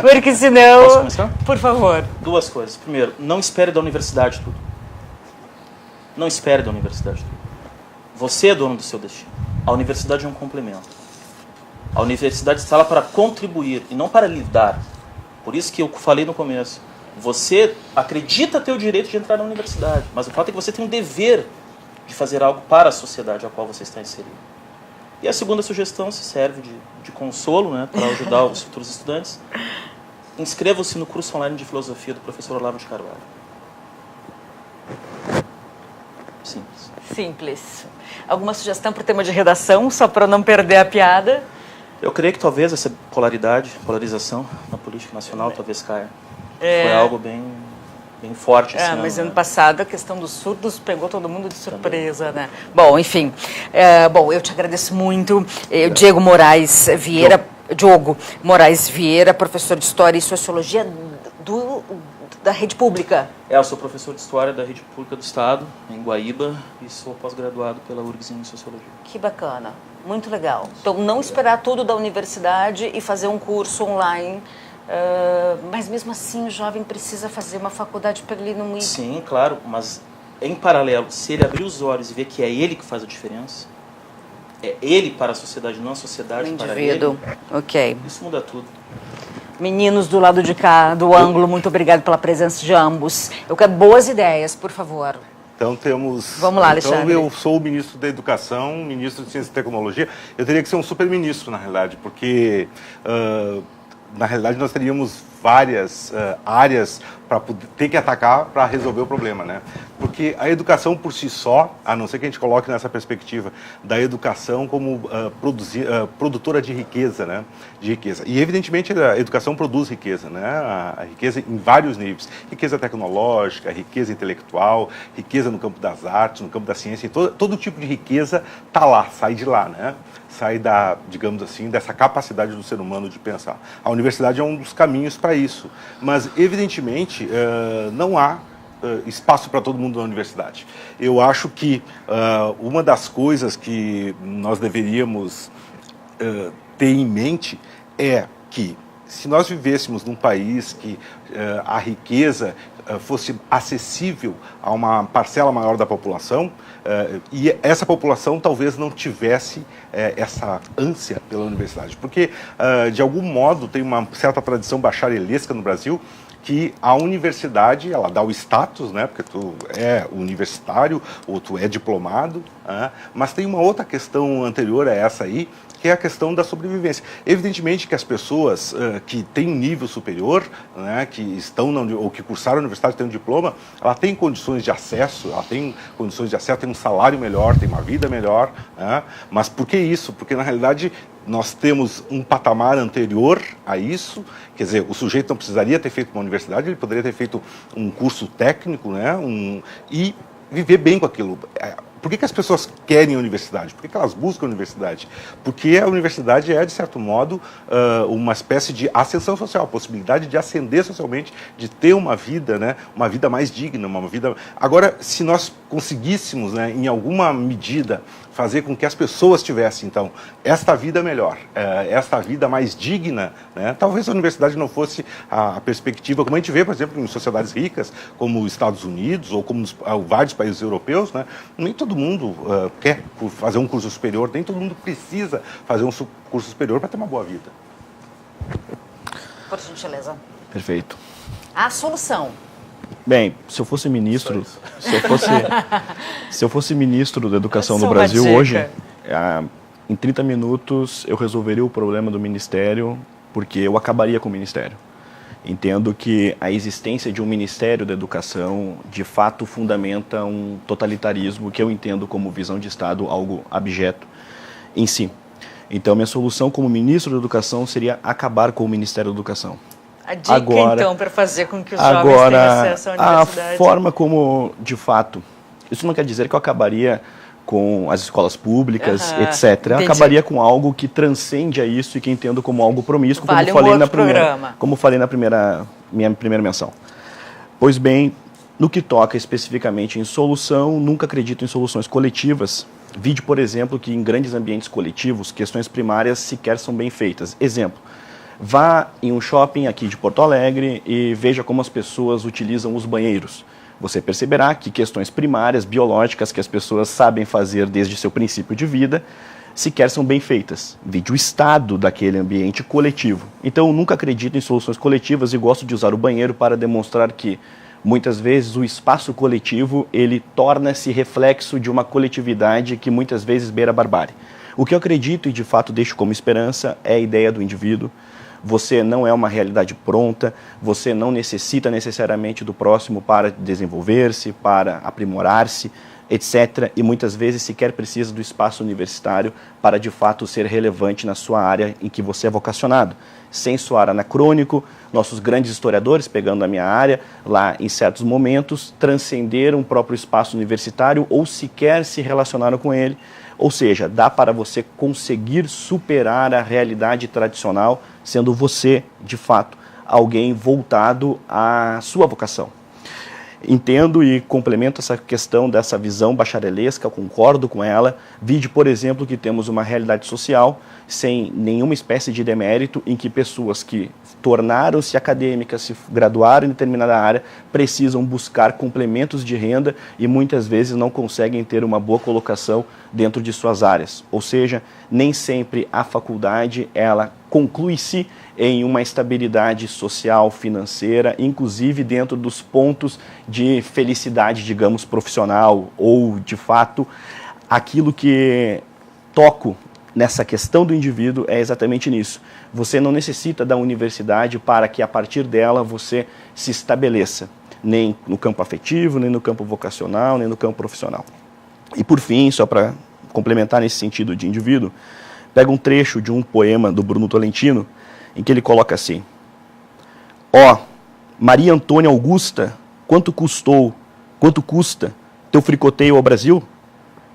porque senão... Posso começar? Por favor. 2 coisas. Primeiro, não espere da universidade tudo. Não espere da universidade tudo. Você é dono do seu destino. A universidade é um complemento. A universidade está lá para contribuir e não para lhe dar. Por isso que eu falei no começo. Você acredita ter o direito de entrar na universidade, mas o fato é que você tem um dever de fazer algo para a sociedade a qual você está inserido. E a segunda sugestão se serve de consolo, né, para ajudar os futuros estudantes. Inscrevam-se no curso online de filosofia do professor Olavo de Carvalho. Simples. Simples. Alguma sugestão para o tema de redação, só para não perder a piada? Eu creio que talvez essa polarização na política nacional talvez caia. Foi algo bem forte. Mas ano passado a questão dos surdos pegou todo mundo de surpresa, também, né? Bom, enfim. Eu te agradeço muito. Diogo Moraes Vieira, professor de História e Sociologia da Rede Pública. Eu sou professor de História da Rede Pública do Estado, em Guaíba, e sou pós-graduado pela URGS em Sociologia. Que bacana, muito legal. Então, não esperar tudo da universidade e fazer um curso online. Mas mesmo assim o jovem precisa fazer uma faculdade para ele não ir. Sim, claro, mas em paralelo, se ele abrir os olhos e ver que é ele que faz a diferença, é ele para a sociedade, não a sociedade para ele. Ok. Isso muda tudo. Meninos do lado de cá, do ângulo, muito obrigado pela presença de ambos. Eu quero boas ideias, por favor. Então temos... Vamos lá, Alexandre. Então eu sou o ministro da Educação, ministro de Ciência e Tecnologia. Eu teria que ser um super-ministro, na realidade, porque... na realidade, nós teríamos várias áreas para ter que atacar para resolver o problema, né? Porque a educação por si só, a não ser que a gente coloque nessa perspectiva da educação como produtora de riqueza, né? De riqueza. E evidentemente a educação produz riqueza, né? A riqueza em vários níveis: riqueza tecnológica, riqueza intelectual, riqueza no campo das artes, no campo da ciência. Todo tipo de riqueza está lá, sai de lá, né? Sai digamos assim, dessa capacidade do ser humano de pensar. A universidade é um dos caminhos para isso, mas evidentemente não há espaço para todo mundo na universidade. Eu acho que uma das coisas que nós deveríamos ter em mente é que, se nós vivêssemos num país que a riqueza fosse acessível a uma parcela maior da população, e essa população talvez não tivesse essa ânsia pela universidade, porque de algum modo tem uma certa tradição bacharelesca no Brasil, que a universidade, ela dá o status, né, porque tu é universitário ou tu é diplomado, mas tem uma outra questão anterior a essa aí, que é a questão da sobrevivência. Evidentemente que as pessoas que têm um nível superior, né, que estão ou que cursaram a universidade, têm um diploma, ela tem condições de acesso, tem um salário melhor, tem uma vida melhor, né? Mas por que isso? Porque na realidade nós temos um patamar anterior a isso, quer dizer, o sujeito não precisaria ter feito uma universidade, ele poderia ter feito um curso técnico, né, e viver bem com aquilo. Por que as pessoas querem a universidade? Por que elas buscam a universidade? Porque a universidade é, de certo modo, uma espécie de ascensão social, a possibilidade de ascender socialmente, de ter uma vida, né, uma vida mais digna, uma vida... Agora, se nós conseguíssemos, né, em alguma medida, fazer com que as pessoas tivessem, então, esta vida melhor, esta vida mais digna, né? Talvez a universidade não fosse a perspectiva, como a gente vê, por exemplo, em sociedades ricas, como os Estados Unidos ou como vários países europeus, né? Nem todo mundo quer fazer um curso superior, nem todo mundo precisa fazer um curso superior para ter uma boa vida. Por gentileza. Perfeito. A solução. Bem, se eu fosse ministro, se eu fosse ministro da Educação no Brasil hoje, em 30 minutos eu resolveria o problema do Ministério, porque eu acabaria com o Ministério. Entendo que a existência de um Ministério da Educação, de fato, fundamenta um totalitarismo que eu entendo como visão de Estado algo abjeto em si. Então, minha solução como ministro da Educação seria acabar com o Ministério da Educação. A dica, então, para fazer com que os jovens tenham acesso à universidade? A forma como, de fato, isso não quer dizer que eu acabaria com as escolas públicas, etc. Eu acabaria com algo que transcende a isso e que entendo como algo promíscuo, vale como falei na minha primeira menção. Pois bem, no que toca especificamente em solução, nunca acredito em soluções coletivas. Vide, por exemplo, que em grandes ambientes coletivos, questões primárias sequer são bem feitas. Exemplo, vá em um shopping aqui de Porto Alegre e veja como as pessoas utilizam os banheiros. Você perceberá que questões primárias, biológicas, que as pessoas sabem fazer desde seu princípio de vida, sequer são bem feitas. Vide o estado daquele ambiente coletivo. Então, eu nunca acredito em soluções coletivas e gosto de usar o banheiro para demonstrar que, muitas vezes, o espaço coletivo, ele torna-se reflexo de uma coletividade que muitas vezes beira a barbárie. O que eu acredito e, de fato, deixo como esperança é a ideia do indivíduo. Você não é uma realidade pronta, você não necessita necessariamente do próximo para desenvolver-se, para aprimorar-se, etc. E muitas vezes sequer precisa do espaço universitário para de fato ser relevante na sua área em que você é vocacionado. Sem soar anacrônico, nossos grandes historiadores, pegando a minha área, lá em certos momentos, transcenderam o próprio espaço universitário ou sequer se relacionaram com ele. Ou seja, dá para você conseguir superar a realidade tradicional, sendo você, de fato, alguém voltado à sua vocação. Entendo e complemento essa questão dessa visão bacharelesca, concordo com ela. Vide, por exemplo, que temos uma realidade social sem nenhuma espécie de demérito, em que pessoas que tornaram-se acadêmicas, se graduaram em determinada área, precisam buscar complementos de renda e muitas vezes não conseguem ter uma boa colocação dentro de suas áreas. Ou seja, nem sempre a faculdade ela conclui-se em uma estabilidade social, financeira, inclusive dentro dos pontos de felicidade, digamos, profissional ou, de fato, aquilo que toco nessa questão do indivíduo é exatamente nisso. Você não necessita da universidade para que a partir dela você se estabeleça, nem no campo afetivo, nem no campo vocacional, nem no campo profissional. E por fim, só para complementar nesse sentido de indivíduo, pega um trecho de um poema do Bruno Tolentino, em que ele coloca assim: ó, Maria Antônia Augusta, quanto custa teu fricoteio ao Brasil?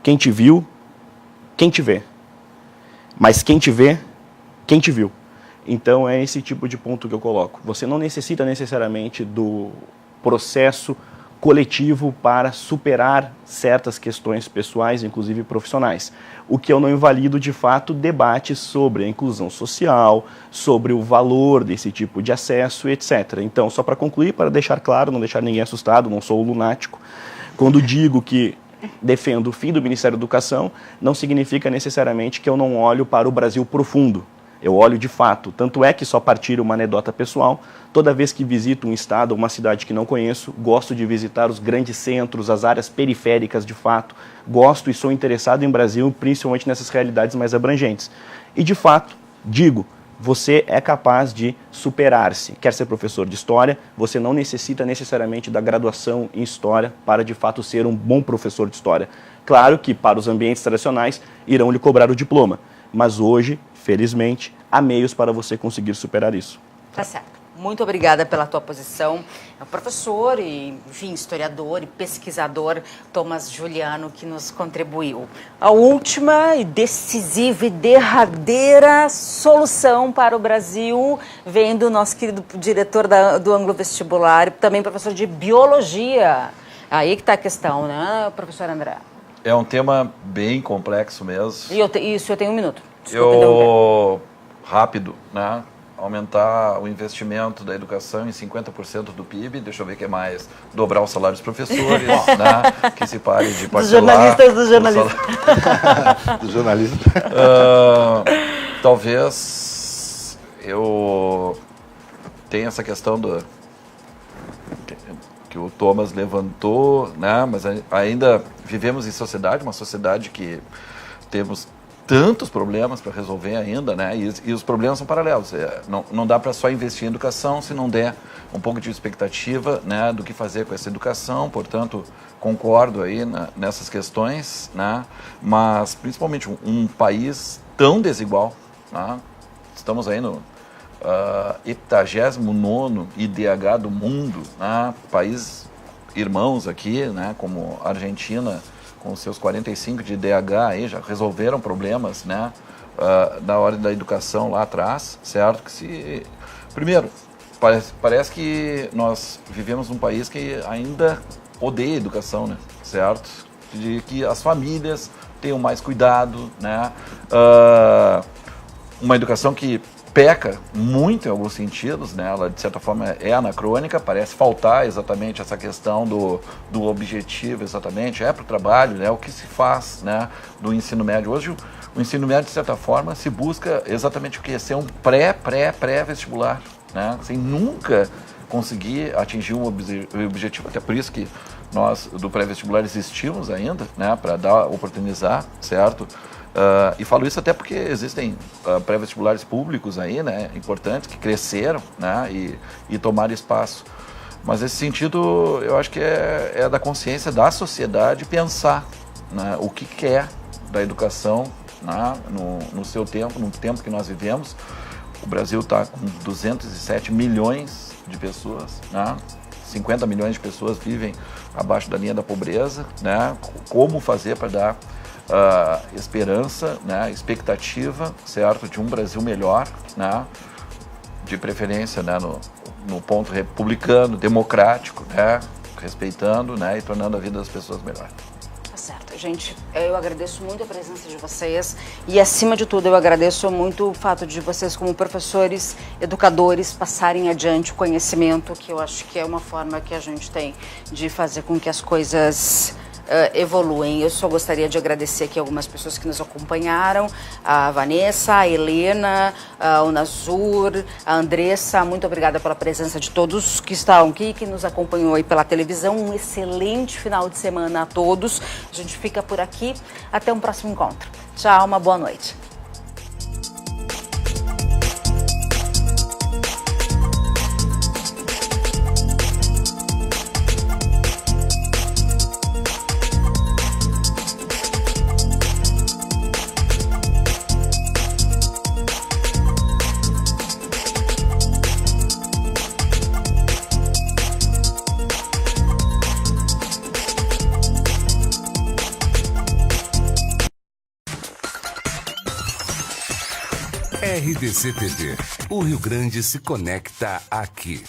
Quem te viu, quem te vê. Mas quem te vê, quem te viu. Então é esse tipo de ponto que eu coloco. Você não necessita necessariamente do processo coletivo para superar certas questões pessoais, inclusive profissionais. O que eu não invalido, de fato, debates sobre a inclusão social, sobre o valor desse tipo de acesso, etc. Então, só para concluir, para deixar claro, não deixar ninguém assustado, não sou lunático, quando digo que defendo o fim do Ministério da Educação, não significa necessariamente que eu não olho para o Brasil profundo. Eu olho de fato, tanto é que só partir uma anedota pessoal, toda vez que visito um estado ou uma cidade que não conheço, gosto de visitar os grandes centros, as áreas periféricas de fato, gosto e sou interessado em Brasil, principalmente nessas realidades mais abrangentes. E de fato, digo, você é capaz de superar-se. Quer ser professor de História, você não necessita necessariamente da graduação em História para de fato ser um bom professor de História. Claro que para os ambientes tradicionais irão lhe cobrar o diploma, mas hoje, felizmente, há meios para você conseguir superar isso. Tá certo. Muito obrigada pela tua posição. É o professor e, enfim, historiador e pesquisador Thomas Juliano que nos contribuiu. A última e decisiva e derradeira solução para o Brasil vem do nosso querido diretor do Ângulo Vestibular, também professor de Biologia. Aí que está a questão, né, professor André? É um tema bem complexo mesmo. E eu tenho um minuto. Desculpa, rápido, né? Aumentar o investimento da educação em 50% do PIB, deixa eu ver o que é mais, dobrar o salário dos professores, né? Que se pare de parcelar. Dos jornalistas. Dos jornalistas. Talvez eu tenha essa questão que o Thomas levantou, né? Mas ainda vivemos em sociedade, uma sociedade que temos tantos problemas para resolver ainda, né? E os problemas são paralelos. Não dá para só investir em educação se não der um pouco de expectativa, né, do que fazer com essa educação. Portanto, concordo aí nessas questões, né? Mas principalmente um país tão desigual, né? Estamos aí no 89º IDH do mundo, né? Países irmãos aqui, né, como a Argentina, com seus 45 de IDH aí, já resolveram problemas, né, na hora da educação lá atrás, certo? Primeiro, parece que nós vivemos num país que ainda odeia a educação, né, certo? De que as famílias tenham mais cuidado, né? Uma educação que peca muito em alguns sentidos, né? Ela de certa forma é anacrônica, parece faltar exatamente essa questão do objetivo, exatamente, para o trabalho, né? O que se faz, né, do ensino médio. Hoje o ensino médio de certa forma se busca exatamente o que? Ser um pré-vestibular, né? Sem nunca conseguir atingir um objetivo, até por isso que nós do pré-vestibular existimos ainda, né, para oportunizar, certo? E falo isso até porque existem pré-vestibulares públicos aí, né, importantes, que cresceram, né, e tomaram espaço. Mas nesse sentido, eu acho que é da consciência da sociedade pensar, né, o que quer da educação, né, no seu tempo, no tempo que nós vivemos. O Brasil está com 207 milhões de pessoas, né, 50 milhões de pessoas vivem abaixo da linha da pobreza, né, como fazer para dar esperança, né, expectativa, certo, de um Brasil melhor, né, de preferência, né, no ponto republicano, democrático, né, respeitando, né, e tornando a vida das pessoas melhor. Tá certo, gente. Eu agradeço muito a presença de vocês e, acima de tudo, eu agradeço muito o fato de vocês, como professores, educadores, passarem adiante o conhecimento, que eu acho que é uma forma que a gente tem de fazer com que as coisas evoluem. Eu só gostaria de agradecer aqui algumas pessoas que nos acompanharam, a Vanessa, a Helena, o Nazur, a Andressa. Muito obrigada pela presença de todos que estão aqui, que nos acompanhou aí pela televisão. Um excelente final de semana a todos. A gente fica por aqui. Até um próximo encontro. Tchau, uma boa noite. RDC TV. O Rio Grande se conecta aqui.